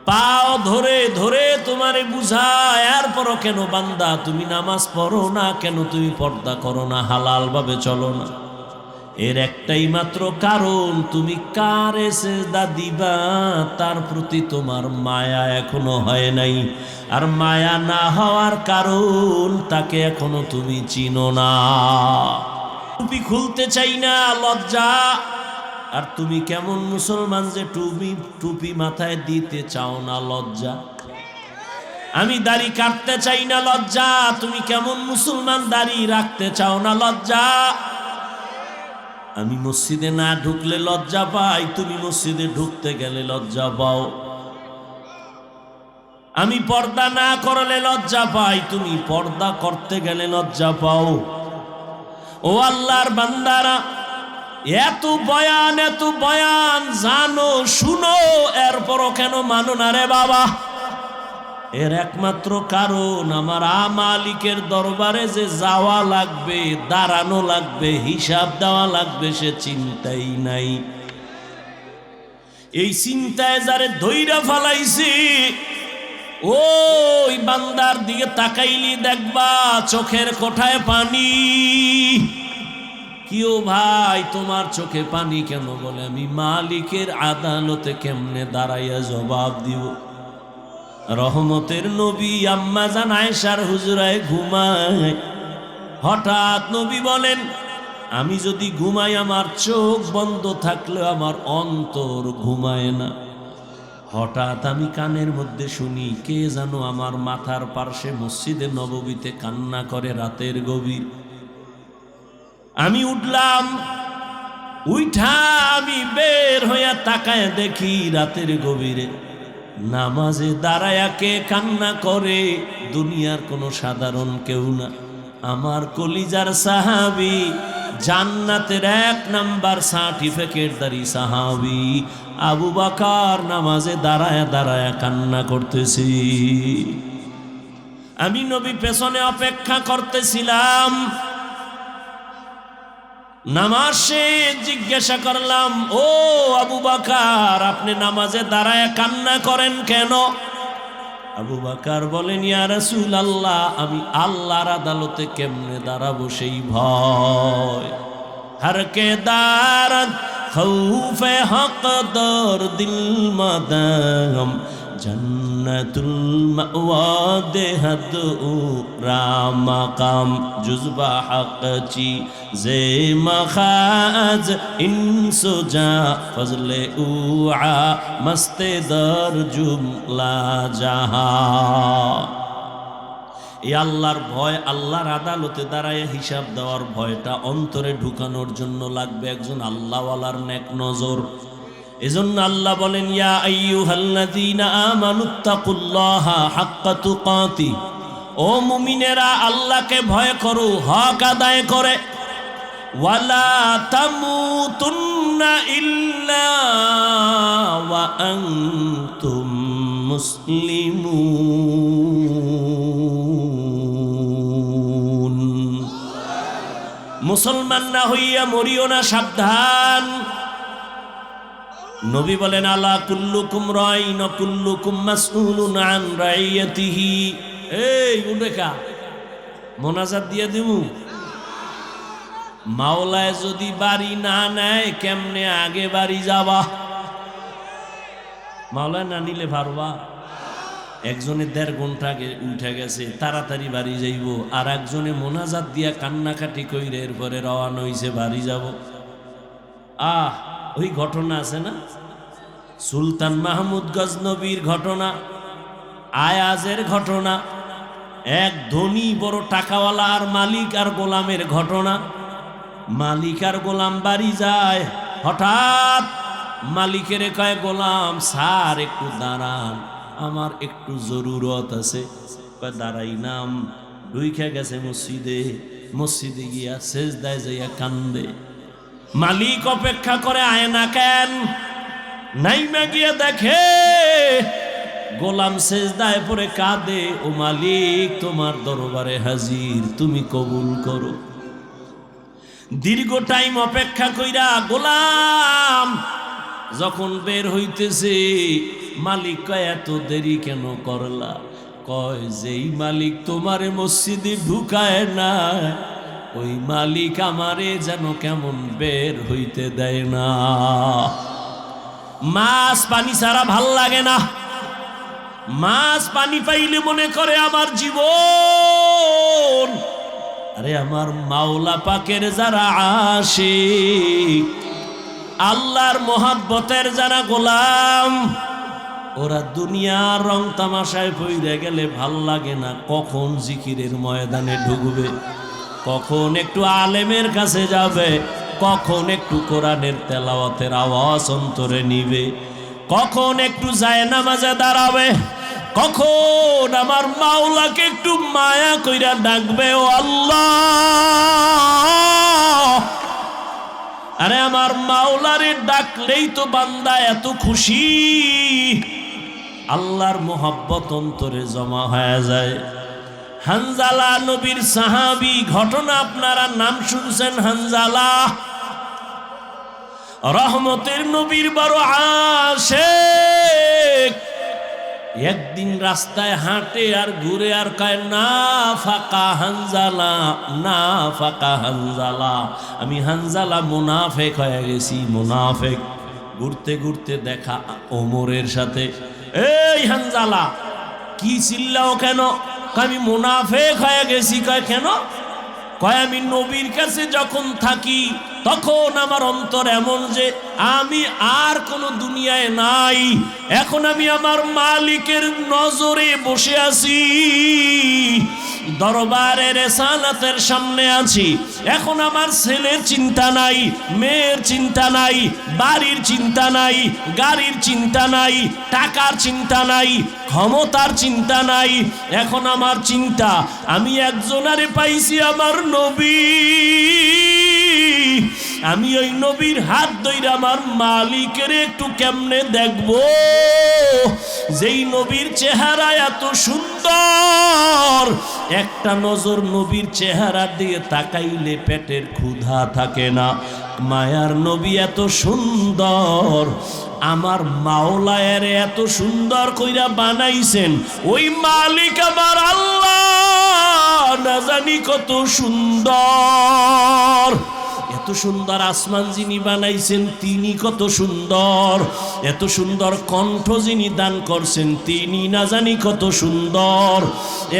পাও ধরে ধরে তোমারে বুঝায়, এরপরও কেন বান্দা তুমি নামাজ পড়ো না, কেন তুমি পর্দা করো না, হালাল ভাবে চলো না? এর একটাই মাত্র কারণ, তুমি কারে সেজদা দিবা তার প্রতি তোমার মায়া এখনো হয় নাই। আর মায়া না হওয়ার কারণ, তাকে এখনো তুমি চিনো না। টুপি খুলতে চাই না, লজ্জা। আর তুমি কেমন মুসলমান যে টুপি মাথায় দিতে চাও না, লজ্জা। আমি দাড়ি কাটতে চাই না, লজ্জা। তুমি কেমন মুসলমান দাড়ি রাখতে চাও না, লজ্জা। আমি মসজিদে না ঢুকলে লজ্জা পাই, তুমি মসজিদে ঢুকতে গেলে লজ্জা পাও। আমি পর্দা না করলে লজ্জা পাই, তুমি পর্দা করতে গেলে লজ্জা পাও। ও আল্লাহর বান্দারা, এত বয়ান জানো, শুনো, এরপরও কেন মানো না রে বাবা? এর একমাত্র কারণ, আমার মালিকের দরবারে যে যাওয়া লাগবে, দাঁড়ানো লাগবে, হিসাব দেওয়া লাগবে, সে চিন্তাই নাই। এই চিন্তায় যারে ধইরা ফালাইছি, ওই বান্দার দিকে তাকাইলি দেখবা চোখের কোঠায় পানি। কিও ভাই, তোমার চোখে পানি কেন? বলে আমি মালিকের আদালতে কেমনে দাঁড়াইয়া জবাব দিব। রহমতের নবী আম্মা জান আয়েশার হুজরায় ঘুমায়। হঠাৎ নবী বলেন, আমি যদি ঘুমাই, আমার চোখ বন্ধ থাকলে আমার অন্তর ঘুমায় না। হঠাৎ আমি কানের মধ্যে শুনি, কে জানো আমার মাথার পার্শ্বে মসজিদে নববীতে কান্না করে রাতের গভীর। আমি উঠলাম, উঠা আমি বের হইয়া তাকায় দেখি রাতের গভীরে নামাজে দাঁড়ায়া কে কান্না করে। দুনিয়ার কোনো সাধারণ কেউ না, আমার কলিজার সাহাবী, জান্নাতের 1 নাম্বার সার্টিফিকেটধারী সাহাবী আবু বকর নামাজে দাঁড়ায়া দাঁড়ায়া কান্না করতেছি। আমি নবী পেছনে অপেক্ষা করতেছিলাম। নামাজে জিজ্ঞাসা করলাম, ও আবু বকর, আপনি নামাজে দাঁড়ায়া কান্না করেন কেন? আবু বকর বলেন, ইয়া রাসূলুল্লাহ, আমি আল্লাহর আদালতে কেমনে দাঁড়াবো সেই ভয়। হর কে দারদ খৌফে হক দর দিল মাদাম, জন্নতুল মাওয়া দেহদ রামাকাম, জুজবা হক চি জে মখাজ ইনসুজা ফজলে উআ মস্তে দর জুমলা জাহা। এই আল্লাহর ভয়, আল্লাহর আদালতে দাঁড়ায় হিসাব দেওয়ার ভয়টা অন্তরে ঢুকানোর জন্য লাগবে একজন আল্লাহওয়ালার নেক নজর। এজন্য আল্লাহ বলেন, ইয়া আইয়ুহাল্লাযীনা আমানুত্তাকুল্লাহা হাক্কা তুকাতি, ও মুমিনেরা আল্লাহকে ভয় করো হক আদায় করে। ওয়ালা তামুতুন্না ইল্লা ওয়া আনতুম মুসলিমুন। মুসলমান না হইয়া মরিও না, সাবধান। নবী বলেন, আলা কুল্লুকুম রাইন ওয়া কুল্লুকুম মাসউলুন আন রাইয়াতিহি। এই উঠেকা মোনাজাত দিয়ে দিমু। মাওলায় যদি বাড়ি না নেয়, কেমনে আগে বাড়ি যাবা? মাওলায় না নিলে পারবা? একজনে 1.5 ঘন্টা আগে উঠে গেছে, তাড়াতাড়ি বাড়ি যাইব, আর একজনে মোনাজাত দিয়া কান্নাকাটি কইরে এরপরে রওনা হইছে বাড়ি যাব। ওই ঘটনা আছে না, সুলতান মাহমুদ গজনবীর ঘটনা, আয়াজের ঘটনা, এক ধনী বড় টাকাওয়ালা আর মালিক আর গোলামের ঘটনা। মালিক আর গোলাম বাড়ি যায়, হঠাৎ মালিকের কয়, গোলাম স্যার একটু দাঁড়ান, আমার একটু জরুরত আছে। দাঁড়াই নাম, ঢুইকা গেছে মসজিদে গিয়া সেজদায় যাইয়া কান্দে। মালিক অপেক্ষা করে, আয় না কেন? নাইমা গিয়ে দেখে গোলাম সেজদায় পড়ে কাঁদে, ও মালিক তোমার দরবারে হাজির, তুমি কবুল করো। দীর্ঘ টাইম অপেক্ষা কইরা গোলাম যখন বের হইতেছে মালিক কয় এত দেরি কেন করলা? কয় যেই মালিক তোমারে মসজিদে ঢুকায় না ওই মালিক আমারে যেন কেমন বের হইতে দেয় না। মাছ পানি ছাড়া ভাল লাগে না। মাছ পানি পাইলে মনে করে আমার জীবন। আরে আমার মাওলা পাকের যারা আশিক, আল্লাহর মোহাব্বতের যারা গোলাম, ওরা দুনিয়ার রং তামাশায় পইরে গেলে ভাল লাগে না। কখন জিকিরের ময়দানে ঢুকবে, কখন একটু আলেমের কাছে যাবে, কখন একটু কোরআনের তেলাওয়াতের আওয়াজ অন্তরে নিবে, কখন একটু জায়নামাজে দাঁড়াবে, কখন আমার মাওলাকে একটু মায়া কইরা ডাকবে, ও আল্লাহ। আরে আমার মাওলারে ডাকলেই তো বান্দা এত খুশি, আল্লাহর মোহাব্বত অন্তরে জমা হয়ে যায়। হানজালা নবীর সাহাবী, ঘটনা আপনারা নাম শুনছেন। হানজালা রহমতের নবীর বড় আশিক। একদিন রাস্তায় হাঁটে আর ঘুরে আর কয় না ফাকা হানজালা, না ফাকা হানজালা, আমি হানজালা মুনাফেক হয়ে গেছি, মুনাফেক। ঘুরতে ঘুরতে দেখা ওমরের সাথে। এই হানজালা কি চিল্লাও কেন? আমি মুনাফেক হয়ে গেছি। কয় কেন? কয় আমি নবীর কাছে যখন থাকি তখন আমার অন্তর এমন যে আমি আর কোন দুনিয়ায় নাই, এখন আমি আমার মালিকের নজরে বসে আছি, দরবারে রেসালাতের সামনে আছি। এখন আমার ছেলের চিন্তা নাই, মেয়ের চিন্তা নাই, বাড়ির চিন্তা নাই, গাড়ির চিন্তা নাই, টাকার চিন্তা নাই, ক্ষমতার চিন্তা নাই। এখন আমার চিন্তা আমি একজনারে পাইছি, আমার নবী। আমি ওই নবীর হাত ধইরা আমার মালিকের একটু কেমনে দেখব, যেই নবীর চেহারা এত সুন্দর, একটা নজর নবীর চেহারা দিয়ে তাকাইলে পেটের ক্ষুধা থাকে না। মায়ার নবী এত সুন্দর, আমার মাওলায়ের এত সুন্দর কইরা বানাইছেন ওই মালিক আমার আল্লাহ না জানি কত সুন্দর। এত সুন্দর আসমান যিনি বানাইছেন তিনি কত সুন্দর, এত সুন্দর কণ্ঠ যিনি দান করছেন তিনি না জানি কত সুন্দর,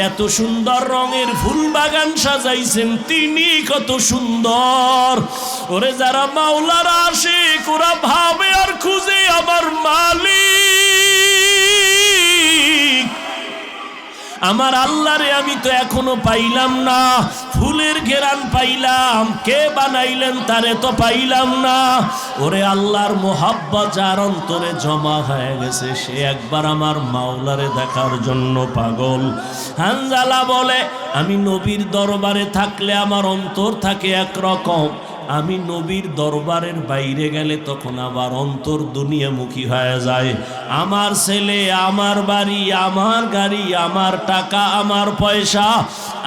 এত সুন্দর রঙের ফুল বাগান সাজাইছেন তিনি কত সুন্দর। ওরে যারা মাওলার আশিক ওরা ভাবে আর খুঁজে আমার মালিক, আমার আল্লাহরে আমি তো এখনো পাইলাম না। ফুলের ঘেরান পাইলাম, কে বানাইলেন তারে তো পাইলাম না। ওরে আল্লাহর মোহাব্বত যার অন্তরে জমা হয়ে গেছে সে একবার আমার মাওলারে দেখার জন্য পাগল। হানজালা বলে আমি নবীর দরবারে থাকলে আমার অন্তর থাকে একরকম, আমি নবীর দরবারের বাইরে গেলে তখন আবার অন্তর দুনিয়ামুখী হয়ে যায়। আমার ছেলে, আমার বাড়ি, আমার গাড়ি, আমার টাকা, আমার পয়সা,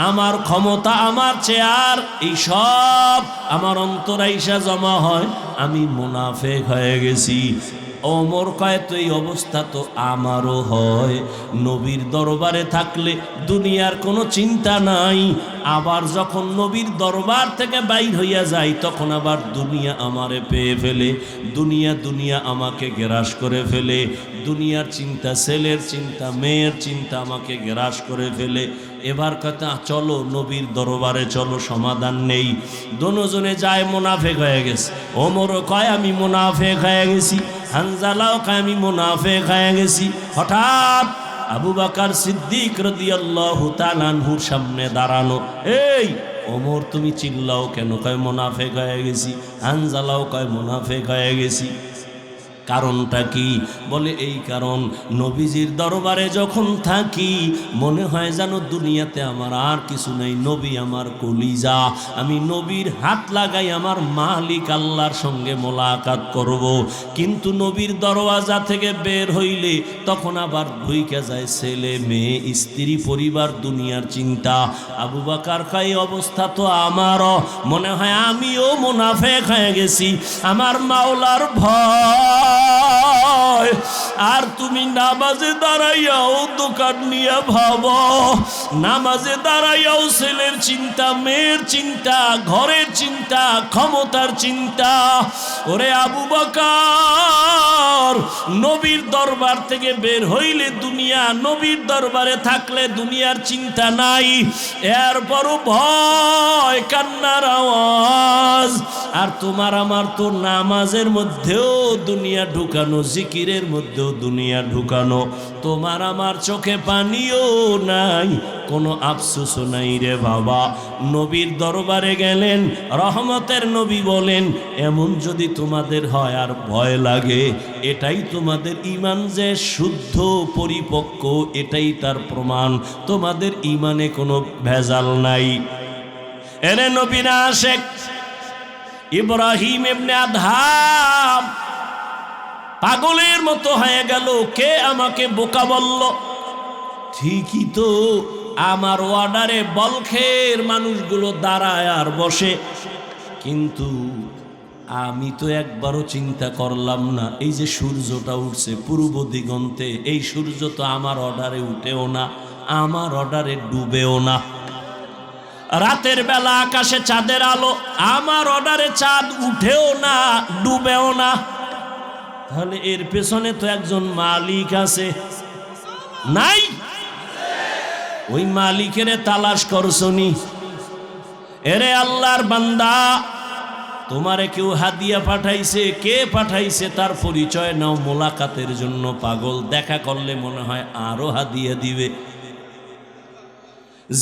আমার ক্ষমতা, আমার চেয়ার, এই সব আমার অন্তর আইসা জমা হয়, আমি মুনাফেক হয়ে গেছি। ওমর কয় তো এই অবস্থা তো আমারও হয়। নবীর দরবারে থাকলে দুনিয়ার কোনো চিন্তা নাই, আবার যখন নবীর দরবার থেকে বাইর হইয়া যায় তখন আবার দুনিয়া আমারে পেয়ে ফেলে, দুনিয়া দুনিয়া আমাকে গ্রাস করে ফেলে, দুনিয়ার চিন্তা, ছেলের চিন্তা, মেয়ের চিন্তা আমাকে গ্রাস করে ফেলে। এবার কথা চলো নবীর দরবারে চলো, সমাধান নেই। দোনোজনে যায়, মুনাফেক হয়ে গেছে। ওমরও কয় আমি মুনাফেক হয়ে গেছি, হানজালাও কয় আমি মুনাফেক হয়ে গেছি। হঠাৎ আবু বকর সিদ্দিক রাদিয়াল্লাহু তাআলা আনহুর সামনে দাঁড়ানো। এই ওমর তুমি চিল্লাও কেন? কয় মুনাফেক হয়ে গেছি। হানজালাও কয় মুনাফেক হয়ে গেছি। কারণটা কি? বলে এই কারণ, নবীজির দরবারে যখন থাকি মনে হয় যেন দুনিয়াতে আমার আর কিছু নেই, নবী আমার কলিজা। আমি নবীর হাত লাগাই আমার মালিক আল্লাহর সঙ্গে মোলাকাত করব। কিন্তু নবীর দরওয়াজা থেকে বের হইলে তখন আবার ঢুইকে যায় ছেলে, মেয়ে, স্ত্রী, পরিবার, দুনিয়ার চিন্তা। আবু বকর কয় অবস্থা তো আমারও, মনে হয় আমিও মুনাফেক হয়ে গেছি। আমার মাওলার ভয় হয়। আর তুমি নামাজে দাঁড়াইয়াও দোকান নিয়ে ভাবো, নামাজে দাঁড়াইয়াও ছেলের চিন্তা, মেয়ের চিন্তা, ঘরের চিন্তা, ক্ষমতার চিন্তা। ওরে আবু বকর, নবীর দরবার থেকে বের হইলে দুনিয়া, নবীর দরবারে থাকলে দুনিয়ার চিন্তা নাই, এরপরও ভয়, কান্নার আওয়াজ। আর তোমার আমার তো নামাজের মধ্যেও দুনিয়া ঢুকানো, জিকিরের মধ্যেও দুনিয়া ঢুকানো। তোমার আমার চোখে পানিও নাই, কোনো আফসোসও নাই রে বাবা। নবীর দরবারে গেলেন, রহমতের নবী বলেন, এমন যদি তোমাদের হয় আর ভয় লাগে, এটাই তোমাদের ঈমান যে শুদ্ধ পরিপক্ক, এটাই তার প্রমাণ, তোমাদের ঈমানে কোনো ভেজাল নাই। এরে নবীর আশেক ইব্রাহিম ইবনে আদহাম পাগলের মতো হয়ে গেল। কে আমাকে বোকা বলল? ঠিকই তো, আমার ওয়ার্ডারে বলখের মানুষগুলো দাঁড়ায় আর বসে, কিন্তু আমি তো একবারও চিন্তা করলাম না এই যে সূর্যটা উঠছে পূর্ব দিগন্তে, এই সূর্য তো আমার অর্ডারে উঠেও না, আমার অর্ডারে ডুবেও না। রাতের বেলা আকাশে চাঁদের আলো, আমার অর্ডারে চাঁদ উঠেও না, ডুবেও না। তাহলে এর পেছনে তো একজন মালিক আছে, নাই? ওই মালিকের তালাশ করছনি? এরে আল্লাহর বান্দা, তোমারে কেউ হাদিয়া পাঠাইছে, কে পাঠাইছে তার পরিচয় নাও। মোলাকাতের জন্য পাগল, দেখা করলে মনে হয় আরো হাদিয়া দিবে।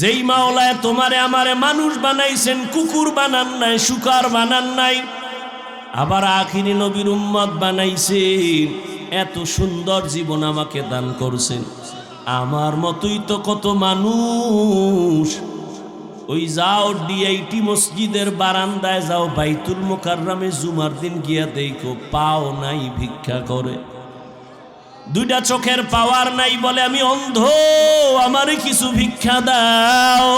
যেই মাওলায় তোমারে আমারে মানুষ বানাইছেন, কুকুর বানান নাই, শুকার বানান নাই, আবার আখিরি নবীর উম্মত বানাইছেন, এত সুন্দর জীবন আমাকে দান করছেন। আমার মতোই তো কত মানুষ, ওই যাও ডিআইটি মসজিদের বারান্দায় যাও, বাইতুল মুকাররমে জুমার দিন গিয়া দেখো, পাও নাই, ভিক্ষা করে। দুইটা চোখের পাওয়ার নাই, বলে আমি অন্ধ, আমারে কিছু ভিক্ষা দাও।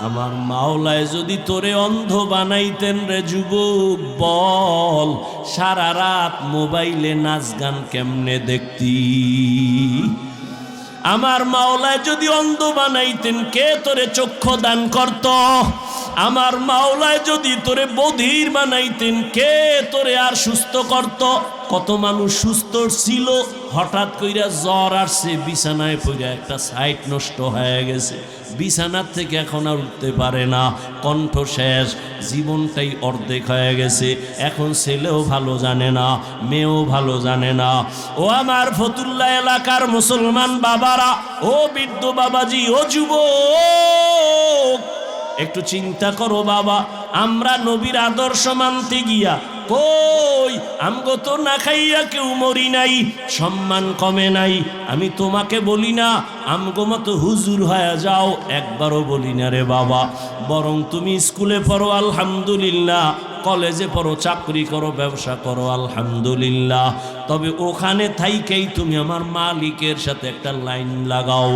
আমার মাওলায় যদি তোরে অন্ধ বানাইতেন রে যুবক, বল সারা রাত মোবাইলে নাচ গান কেমনে দেখতি? আমার মাওলায় যদি অন্ধ বানাইতেন, কে তোরে চক্ষু দান করত? আমার মাওলায় যদি তোরে বধির বানাইতেন, কে তোরে আর সুস্থ করত? কত মানুষ সুস্থ ছিল, হঠাৎ কইরা জ্বর আসছে, বিছানায় পড়ে একটা সাইট নষ্ট হয়ে গেছে, বিছানার থেকে এখন আর উঠতে পারে না, কণ্ঠ শেষ, জীবনটাই অর্ধেক হয়ে গেছে। এখন ছেলেও ভালো জানে না, মেয়েও ভালো জানে না। ও আমার ফতুল্লাহ এলাকার মুসলমান বাবারা, ও বৃদ্ধ বাবাজি, ও যুবক, একটু চিন্তা করো বাবা, আমরা নবীর আদর্শ মানতে গিয়া কই আমগো তো না খাইয়া কেউ মরি নাই, সম্মান কমে নাই। আমি তোমাকে বলি না আমগো মতো হুজুর হয়ে যাও, একবারও বলি না রে বাবা। বরং তুমি স্কুলে পড়ো আলহামদুলিল্লাহ, কলেজে পড়ো, চাকরি করো, ব্যবসা করো আলহামদুলিল্লাহ, তবে ওখানে থাইকেই তুমি আমার মালিকের সাথে একটা লাইন লাগাও,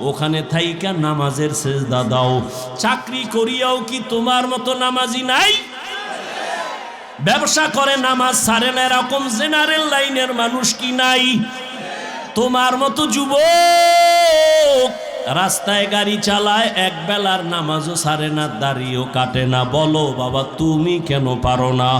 ওখানে থাইকা নামাজের সেজদা দাও। চাকরি করিয়াও কি তোমার মতো নামাজি নাই? ব্যবসা করে নামাজ ছাড়ে না এরকম জেনারেল লাইনের মানুষ কি নাই? তোমার মতো যুবক রাস্তায় গাড়ি চালায়, এক বেলার নামাজও ছাড়ে না, দাড়িও কাটে না। বলো বাবা, তুমি কেন পারো না?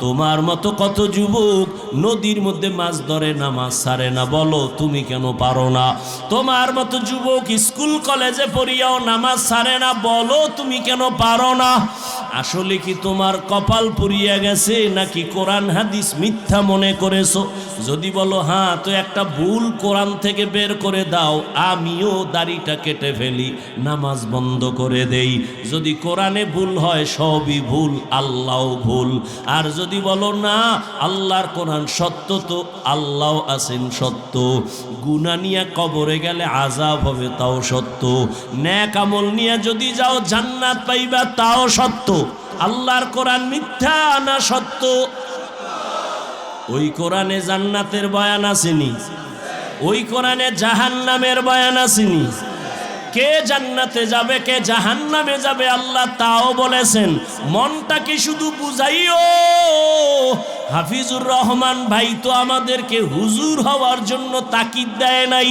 তোমার মতো কত যুবক নদীর মধ্যে মাছ ধরে, নামাজ ছাড়ে না, বলো তুমি কেন পারো না? তোমার মতো যুবক স্কুল কলেজে পড়িয়াও নামাজ ছাড়ে না, বলো তুমি কেন পারো না? আসলে কি তোমার কপাল পুড়িয়া গেছে, নাকি কোরআন হাদিস মিথ্যা মনে করেছো? যদি বলো হ্যাঁ, তো একটা ভুল কোরআন থেকে বের করে দাও, আমিও দাড়িটা কেটে ফেলি, নামাজ বন্ধ করে দেই। যদি কোরআনে ভুল হয়, সবই ভুল, আল্লাহও ভুল। আর যদি বলো না, আল্লাহর কোরআন সত্য, তো আল্লাহ আছেন সত্য। গুনাহ নিয়ে কবরে গেলে আযাব হবে, তাও সত্য। নেক আমল নিয়ে যদি যাও জান্নাত পাইবা, তাও সত্য। আল্লাহর কোরআন মিথ্যা না সত্য? ওই কোরআনে জান্নাতের বয়ান আসেনি, ওই কোরআনে জাহান্নামের বয়ান আসেনি। কে জান্নাতে যাবে, কে জাহান্নামে যাবে আল্লাহ তাও বলেছেন। মনটাকে শুধু বুঝাইও, হাফিজুর রহমান ভাই তো আমাদেরকে হুজুর হওয়ার জন্য তাকিদ দেয় নাই,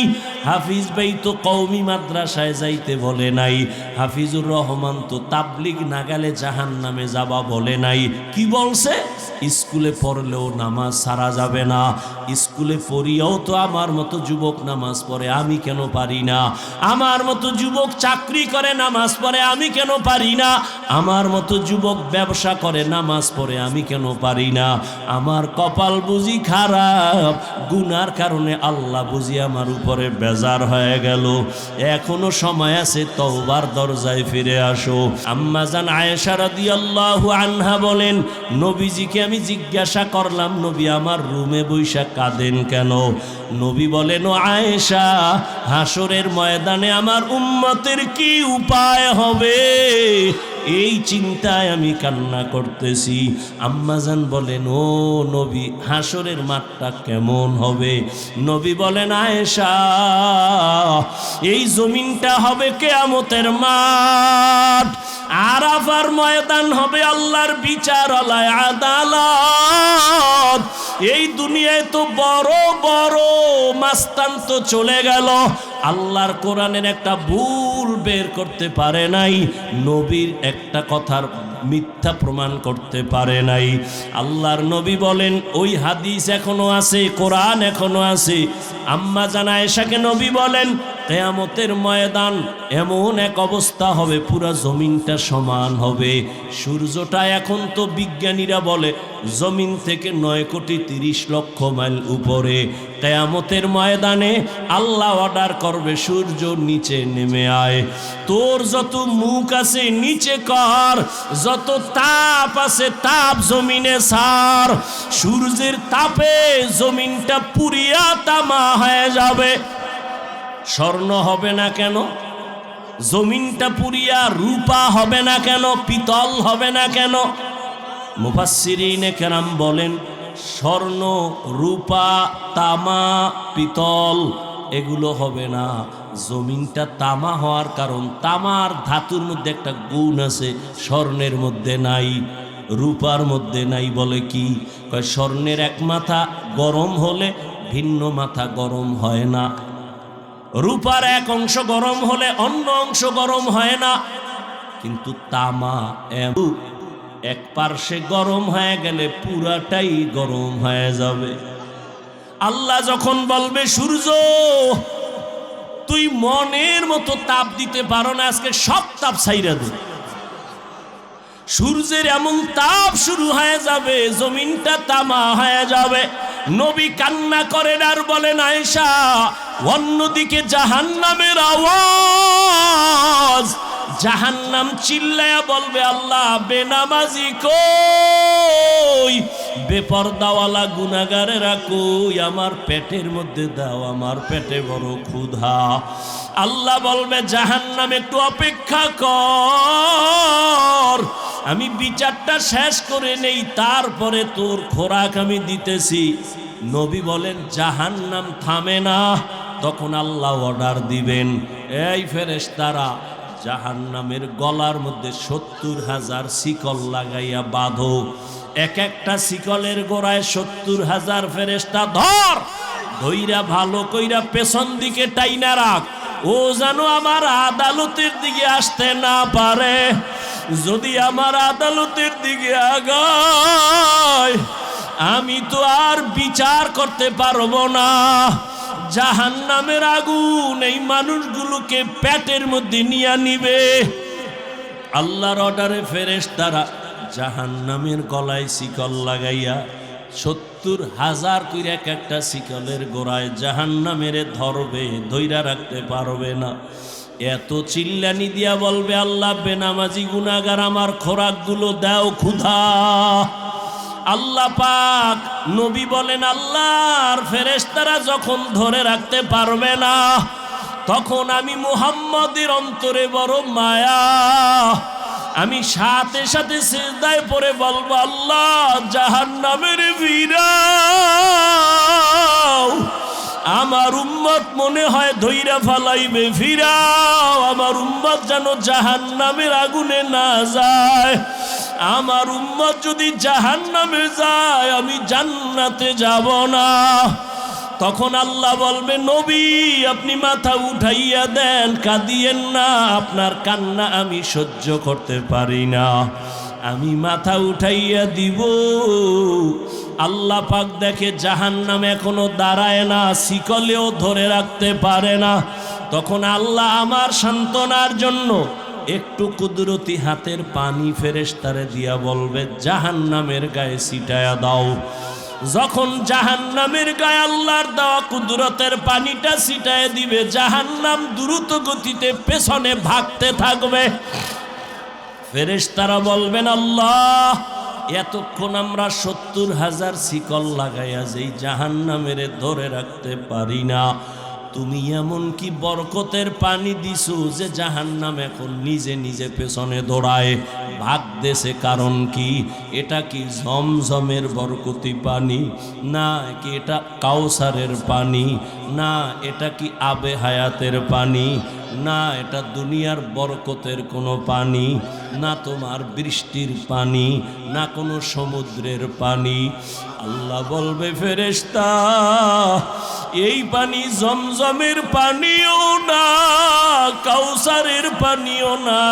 হাফিজ ভাই তো কওমি মাদ্রাসায় যাইতে বলে নাই, হাফিজুর রহমান তো তাবলিগ না গেলে জাহান্নামে যাবা বলে নাই। কি বলছে? স্কুলে পড়লেও নামাজ ছাড়া যাবে না, স্কুলে পড়িয়াও তো আমার মতো যুবক নামাজ পড়ে, আমি কেন পারি না? আমার মতো যুবক চাকরি করে নামাজ পড়ে, আমি কেন পারি না? আমার মতো যুবক ব্যবসা করে নামাজ পড়ে, আমি কেন পারি না? আমার কপাল বুঝি খারাপ, গুনার কারণে আল্লাহ বুঝি আমার উপরে বেজার হয়ে গেল। এখনো সময় আছে, তওবার দরজায় ফিরে আসো। আম্মা জান আয়েশা রাদিয়াল্লাহু আনহা বলেন, নবীজিকে আমি জিজ্ঞাসা করলাম, নবী আমার রুমে বৈশা কাঁদেন কেন? নবী বলেন, ও আয়েশা, হাসরের ময়দানে আমার উম্মতের কি উপায় হবে, এই চিন্তায় আমি কান্না করতেছি। আম্মাজান বলেন, ও নবী, হাসরের মাঠটা কেমন হবে? নবী বলেন, আয়েশা, এই জমিনটা হবে কিয়ামতের মাঠ, আরাফার ময়দান হবে আল্লাহর বিচারালয়, আদালত। এই দুনিয়ায় তো বড় বড় মাস্তান তো চলে গেল, আল্লাহর কোরআনের একটা ভুল বের করতে পারে নাই, নবীর একটা কথার মিথ্যা প্রমাণ করতে পারে নাই। আল্লাহর নবী বলেন, ওই হাদিস এখনো আছে, কোরআন এখনো আছে। আম্মা জান আয়েশাকে নবী বলেন, কিয়ামতের ময়দান এমন এক অবস্থা হবে, পুরা জমিনটা সমান হবে। সূর্যটা এখন তো বিজ্ঞানীরা বলে জমিন থেকে 9,30,00,000 মাইল উপরে। কিয়ামতের ময়দানে আল্লাহ অর্ডার করবে, সূর্য নিচে নেমে আয়, তোর যত মুখ আছে নিচে কর, যত তাপ আছে তাপ জমিনে ছাড়। সূর্যের তাপে জমিনটা পুরিয়া তামা হয়ে যাবে। স্বর্ণ হবে না কেন? জমিনটা পুরিয়া রূপা হবে না কেন? পিতল হবে না কেন? মুফাসসিরিনে কেরাম বলেন, স্বর্ণ, রূপা, তামা, পিতল এগুলো হবে না। জমিনটা তামা হওয়ার কারণ, তামার ধাতুর মধ্যে একটা গুণ আছে, স্বর্ণের মধ্যে নাই, রূপার মধ্যে নাই। বলে কি? কয় স্বর্ণের এক মাথা গরম হলে ভিন্ন মাথা গরম হয় না, রূপার এক অংশ গরম হলে অন্য অংশ গরম হয় না। কিন্তু তামা এক পার্শ্বে গরম হয়ে গেলে পুরাটাই গরম হয়ে যাবে। আল্লাহ যখন বলবে, সূর্য তুই মনের মতো তাপ দিতে পারো না, আজকে সব তাপ ছাইরা দে, সূর্যের এমন তাপ শুরু হয়ে যাবে, জমিনটা তামা হয়ে যাবে। নবী কান্না করেন আর বলেন, আয়েশা, অন্যদিকে জাহান্নামের আওয়াজ, জাহান্নাম চিল্লায়া বলবে, আল্লাহ বেনামাজি কই, বেপরদাওয়ালা গুনাহগারেরা কই, আমার পেটের মধ্যে দাও, আমার পেটে বড় ক্ষুধা। আল্লাহ বলবে, জাহান্নাম একটু অপেক্ষা কর, আমি বিচারটা শেষ করে নেই, তারপরে তোর খোরাক আমি দিতেছি। নবী বলেন, জাহান্নাম থামে না, তখন আল্লাহ অর্ডার দিবেন, এই ফেরেশতারা জাহান্নামের গলার মধ্যে 70,000 শিকল লাগাইয়া বাঁধো, এক একটা শিকলের গোড়ায় 70,000 ফেরেশতা ধর, ধইরা ভালো কইরা পেছন দিকে টাইনা রাখ, ও যেন আমার আদালতের দিকে আসতে না পারে। যদি আমার আদালতের দিকে আগায়, আমি তো আর বিচার করতে পারবো না। জাহান্নামের আগুন এই মানুষগুলোকে পেটের মধ্যে নিয়ে নিবে। আল্লাহর অর্ডারে ফেরেশতারা জাহান্নামের গলায় শিকল লাগাইয়া 70,000 কইরা এক একটা শিকলের গোড়ায় জাহান্নামের ধরবে, ধইরা রাখতে পারবে না। এত চিল্লানি দিয়া বলবে, আল্লাহ বেনামাজি গুনাহগার আমার খোরাকগুলো দাও, ক্ষুধা। আল্লাহ পাক নবী বলেন, আল্লাহর ফেরেশতারা যখন ধরে রাখতে পারবে না, তখন আমি মুহাম্মদের অন্তরে বড় মায়া, আমি সাথে সাথে সিজদায় পড়ে বলবো, আল্লাহ জাহান্নামের ফিরাও, আমার উম্মত মনে হয় ধইরা ফালাইবে, ফিরাও, আমার উম্মত যেন জাহান্নামের আগুনে না যায়। আমার উম্মত যদি জাহান্নামে যায় আমি জান্নাতে যাব না। তখন আল্লাহ বলবে, নবী আপনি মাথা উঠাইয়া দেন, কাঁদিয়েন না, আপনার কান্না আমি সহ্য করতে পারি না। আমি মাথা উঠাইয়া দিব। আল্লাহ পাক দেখে জাহান্নাম এখনো দাঁড়ায় না, শিকলেও ধরে রাখতে পারে না। তখন আল্লাহ আমার সান্ত্বনার জন্য একটু কুদরতি হাতের পানি ফেরেশতারে দিয়া বলবে, জাহান্নামের গায়ে ছিটায়া দাও। যখন জাহান্নামের গায়ে আল্লাহর দেওয়া কুদরতের পানিটা ছিটায় দিবে, জাহান্নাম দ্রুত গতিতে পেছনে ভাগতে থাকবে। ফেরেশতারা বলবেন, আল্লাহ এতক্ষণ আমরা ৭০,০০০ শিকল লাগাইয়া যেই জাহান্নামের ধরে রাখতে পারি না, তুমি এমন কি বরকতের পানি দিছো যে জাহান্নাম এখন নিজে নিজে পেছনে দৌড়ায় ভাগতেছে? কারণ কি? এটা কি জমজমের বরকতি পানি? না কি এটা কাউসারের পানি? না এটা কি আবে হায়াতের পানি? না এটা দুনিয়ার বরকতের কোনো পানি? না তোমার বৃষ্টির পানি? না কোনো সমুদ্রের পানি? আল্লাহ বলবে, ফেরেশতা এই পানি জমজমের পানিও না, কাউসারের পানিও না,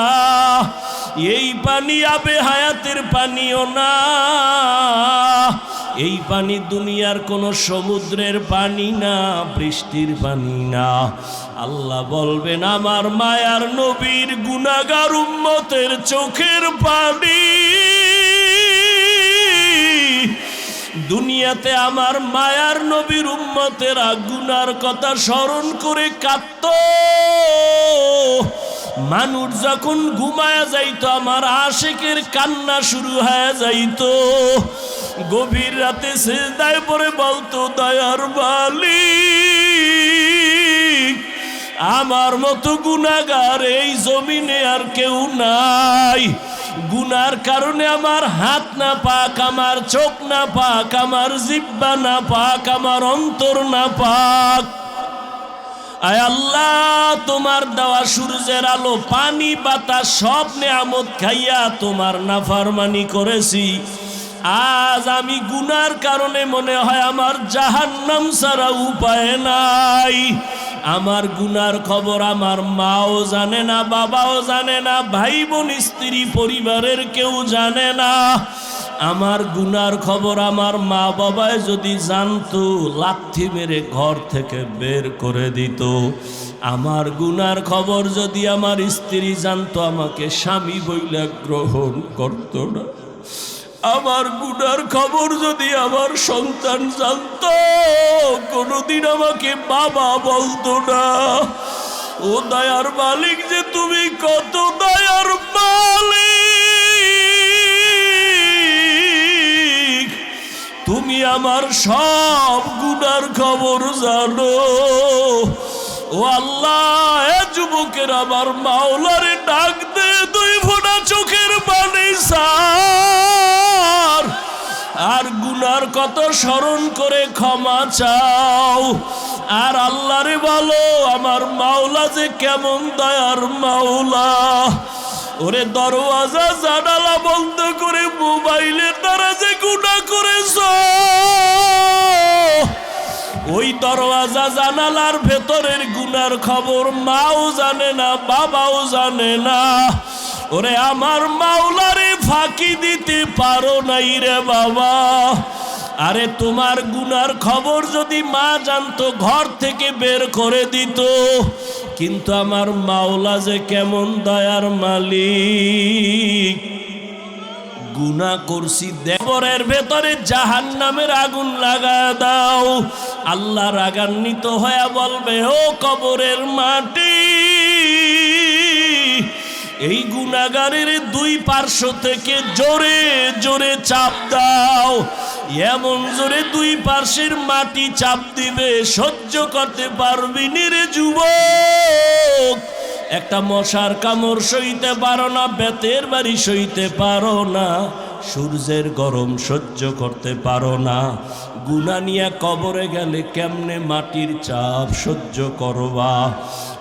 এই পানি আবে হায়াতের পানিও না, এই পানি দুনিয়ার কোনো সমুদ্রের পানি না, বৃষ্টির পানি না। আল্লাহ বলবেন, আমার মায়ার নবীর গুনাহগার উম্মতের চোখের পানি। দুনিয়াতে আমার মায়ার নবীর উম্মতেরা গুনার কথা স্মরণ করে কাঁদত। মানুষ যখন ঘুমায়া যাইতো আমার আশিকের কান্না শুরু হয়ে যাইতো। গভীর রাতে সিজদায় পড়ে বলতো, দয়ার মালিক আমার মতো গুনাহগার এই জমিনে আর কেউ নাই। গুনার কারণে আমার হাত না পাক, আমার চোখ না পাক, আমার জিহ্বা না পাক, আমার অন্তর না পাক। আয় আল্লাহ, তোমার দেওয়া সূর্যের আলো, পানি, বাতাস সব নেয়ামত খাইয়া তোমার নাফরমানি করেছি। আজ আমি গুনার কারণে মনে হয় আমার জাহান্নাম ছাড়া উপায় নাই। আমার গুনার খবর আমার মাও জানে না, বাবাও জানে না, ভাই বোন স্ত্রী পরিবারের কেউ জানে না। আমার গুনার খবর আমার মা বাবায় যদি জানতো, লাথি মেরে ঘর থেকে বের করে দিত। আমার গুনার খবর যদি আমার স্ত্রী জানতো, আমাকে স্বামী বইলা গ্রহণ করতো না। আমার গুনার খবর যদি আমার সন্তান জানতো, কোনোদিন আমাকে বাবা বলতো না। ও দয়ার মালিক যে তুমি কত দয়ার মালিক, তুমি আমার সব গুনার খবর জানো। ও আল্লাহ, এ যুবকের আমার মাওলারে ডাক দে, দুই ফোঁটা চোখের পানি ছাড়, আর গুনার কত স্মরণ করে ক্ষমা চাও। আর আল্লাহরে বলো, আমার মাওলা যে কেমন দয়ার মাওলা। ওরে দরওয়াজা জানালা বন্ধ করে মোবাইলের দ্বারা যে গুনাহ করেছ, ওই দরওয়াজা জানালার ভেতরের গুনার খবর মাও জানে না, বাবাও জানে না। ওরে আমার মাওলারে ফাঁকি দিতে পারো নাই রে বাবা। আরে তোমার গুনার খবর যদি মা জানতো, ঘর থেকে বের করে দিত। কিন্তু আমার মাওলা যে কেমন দয়ার মালিক। গুনাহ করছি, দেবরের ভেতরে জাহান্নামের আগুন লাগা দাও। আল্লাহ রাগান্বিত হয়ে বলবে, ও কবরের মাটি, এই গুনাহগারের দুই পার্শ্ব থেকে জোরে জোরে চাপ দাও। এমন জোরে দুই পার্শ্বের মাটি চাপ দিবে, সহ্য করতে পারবি নি রে যুবক। একটা মশার কামড় সইতে পারো না, বেতের বাড়ি সইতে পারো না, সূর্যের গরম সহ্য করতে পারো না, গুনাহ নিয়ে কবরে গেলে কেমনে মাটির চাপ সহ্য করবা?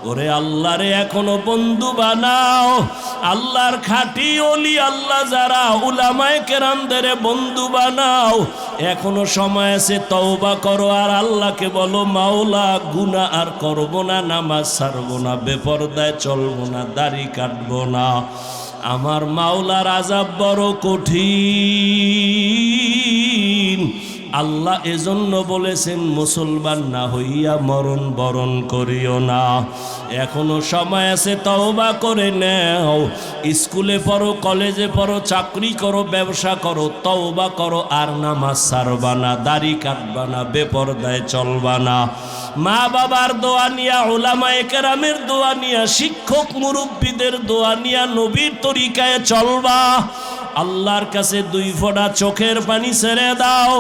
ওরে আল্লাহরে এখনো বন্ধু বানাও। আল্লাহর খাঁটি ওলি আল্লাহ যারা উলামায়ে কেরামদের বন্ধু বানাও। এখনো সময় আছে, তওবা করো আর আল্লাহকে বলো, মাওলা গুনাহ আর করব না, নামাজ ছাড়বো না, বেপরদায় চলবো না, দাড়ি কাটবো না। আমার মাওলার আযাব বড় কঠিন। আল্লাহ এজন্য বলেছেন, মুসলমান না হইয়া মরণ বরণ করিও না। এখনো সময় আছে, তওবা করে নাও। স্কুলে পড়ো, কলেজে পড়ো, চাকরি করো, ব্যবসা করো, তওবা করো আর নামাজ ছাড়বা না, দাড়ি কাটবা না, বেপরদায় চলবা না। মা বাবার দোয়া নিয়া, উলামায়ে কেরামের দোয়া নিয়া, শিক্ষক মুরব্বীদের দোয়া নিয়া নবীর তরিকায় চলবা। আল্লাহর কাছে 2 ফোঁটা চোখের পানি ছেড়ে দাও।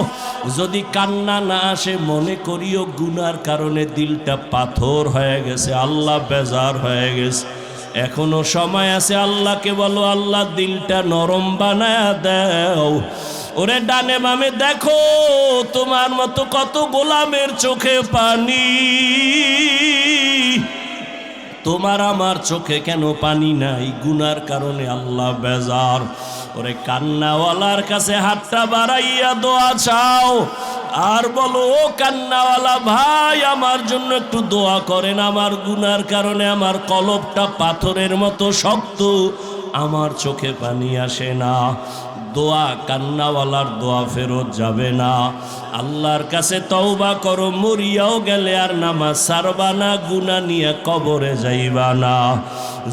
যদি কান্না না আসে, মনে করিও গুনার কারণে দিলটা পাথর হয়ে গেছে, আল্লাহ বেজার হয়ে গেছে। এখনো সময় আছে, আল্লাহকে বলো, আল্লাহ দিলটা নরম বানায়া দাও। ওরে ডানে বামে দেখো, তোমার মতো কত গোলামের চোখে পানি। তোমার আমার চোখে কেন পানি নাই? গুনার কারণে আল্লাহ বেজার। ওরে কান্নাওয়ালার কাছে হাতটা বাড়াইয়া দোয়া চাও আর বলো, ও কান্নাওয়ালা ভাই, আমার জন্য একটু দোয়া করেন। আমার গুনার কারণে আমার কলবটা পাথরের মতো শক্ত, আমার চোখে পানি আসে না। দোয়া, কান্নাওয়ালার দোয়া ফেরত যাবে না। আল্লাহর কাছে তওবা করো, মরিয়াও গেলে আর নামাজ ছাড়বা না, গুনাহ নিয়ে কবরে যাইবা না।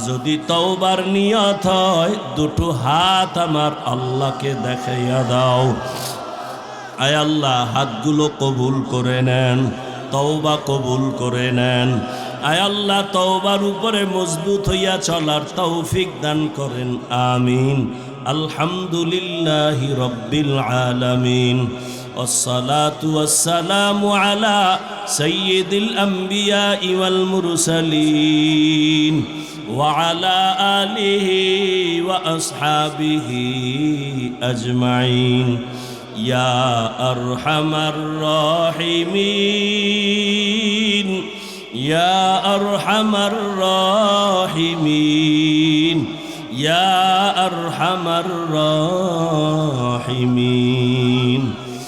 যদি তওবার নিয়ত হয়, 2টো হাত আমার আল্লাহকে দেখাইয়া দাও। আয় আল্লাহ, হাতগুলো কবুল করে নেন, তওবা কবুল করে নেন। আয় আল্লাহ, তওবার উপরে মজবুত হইয়া চলার তৌফিক দান করেন, আমিন। আলহামদুলিল্লাহি রাব্বিল আলামিন। والصلاة والسلام على سيد الأنبياء والمرسلين وعلى آله وأصحابه أجمعين يا أرحم الراحمين يا أرحم الراحمين يا أرحم الراحمين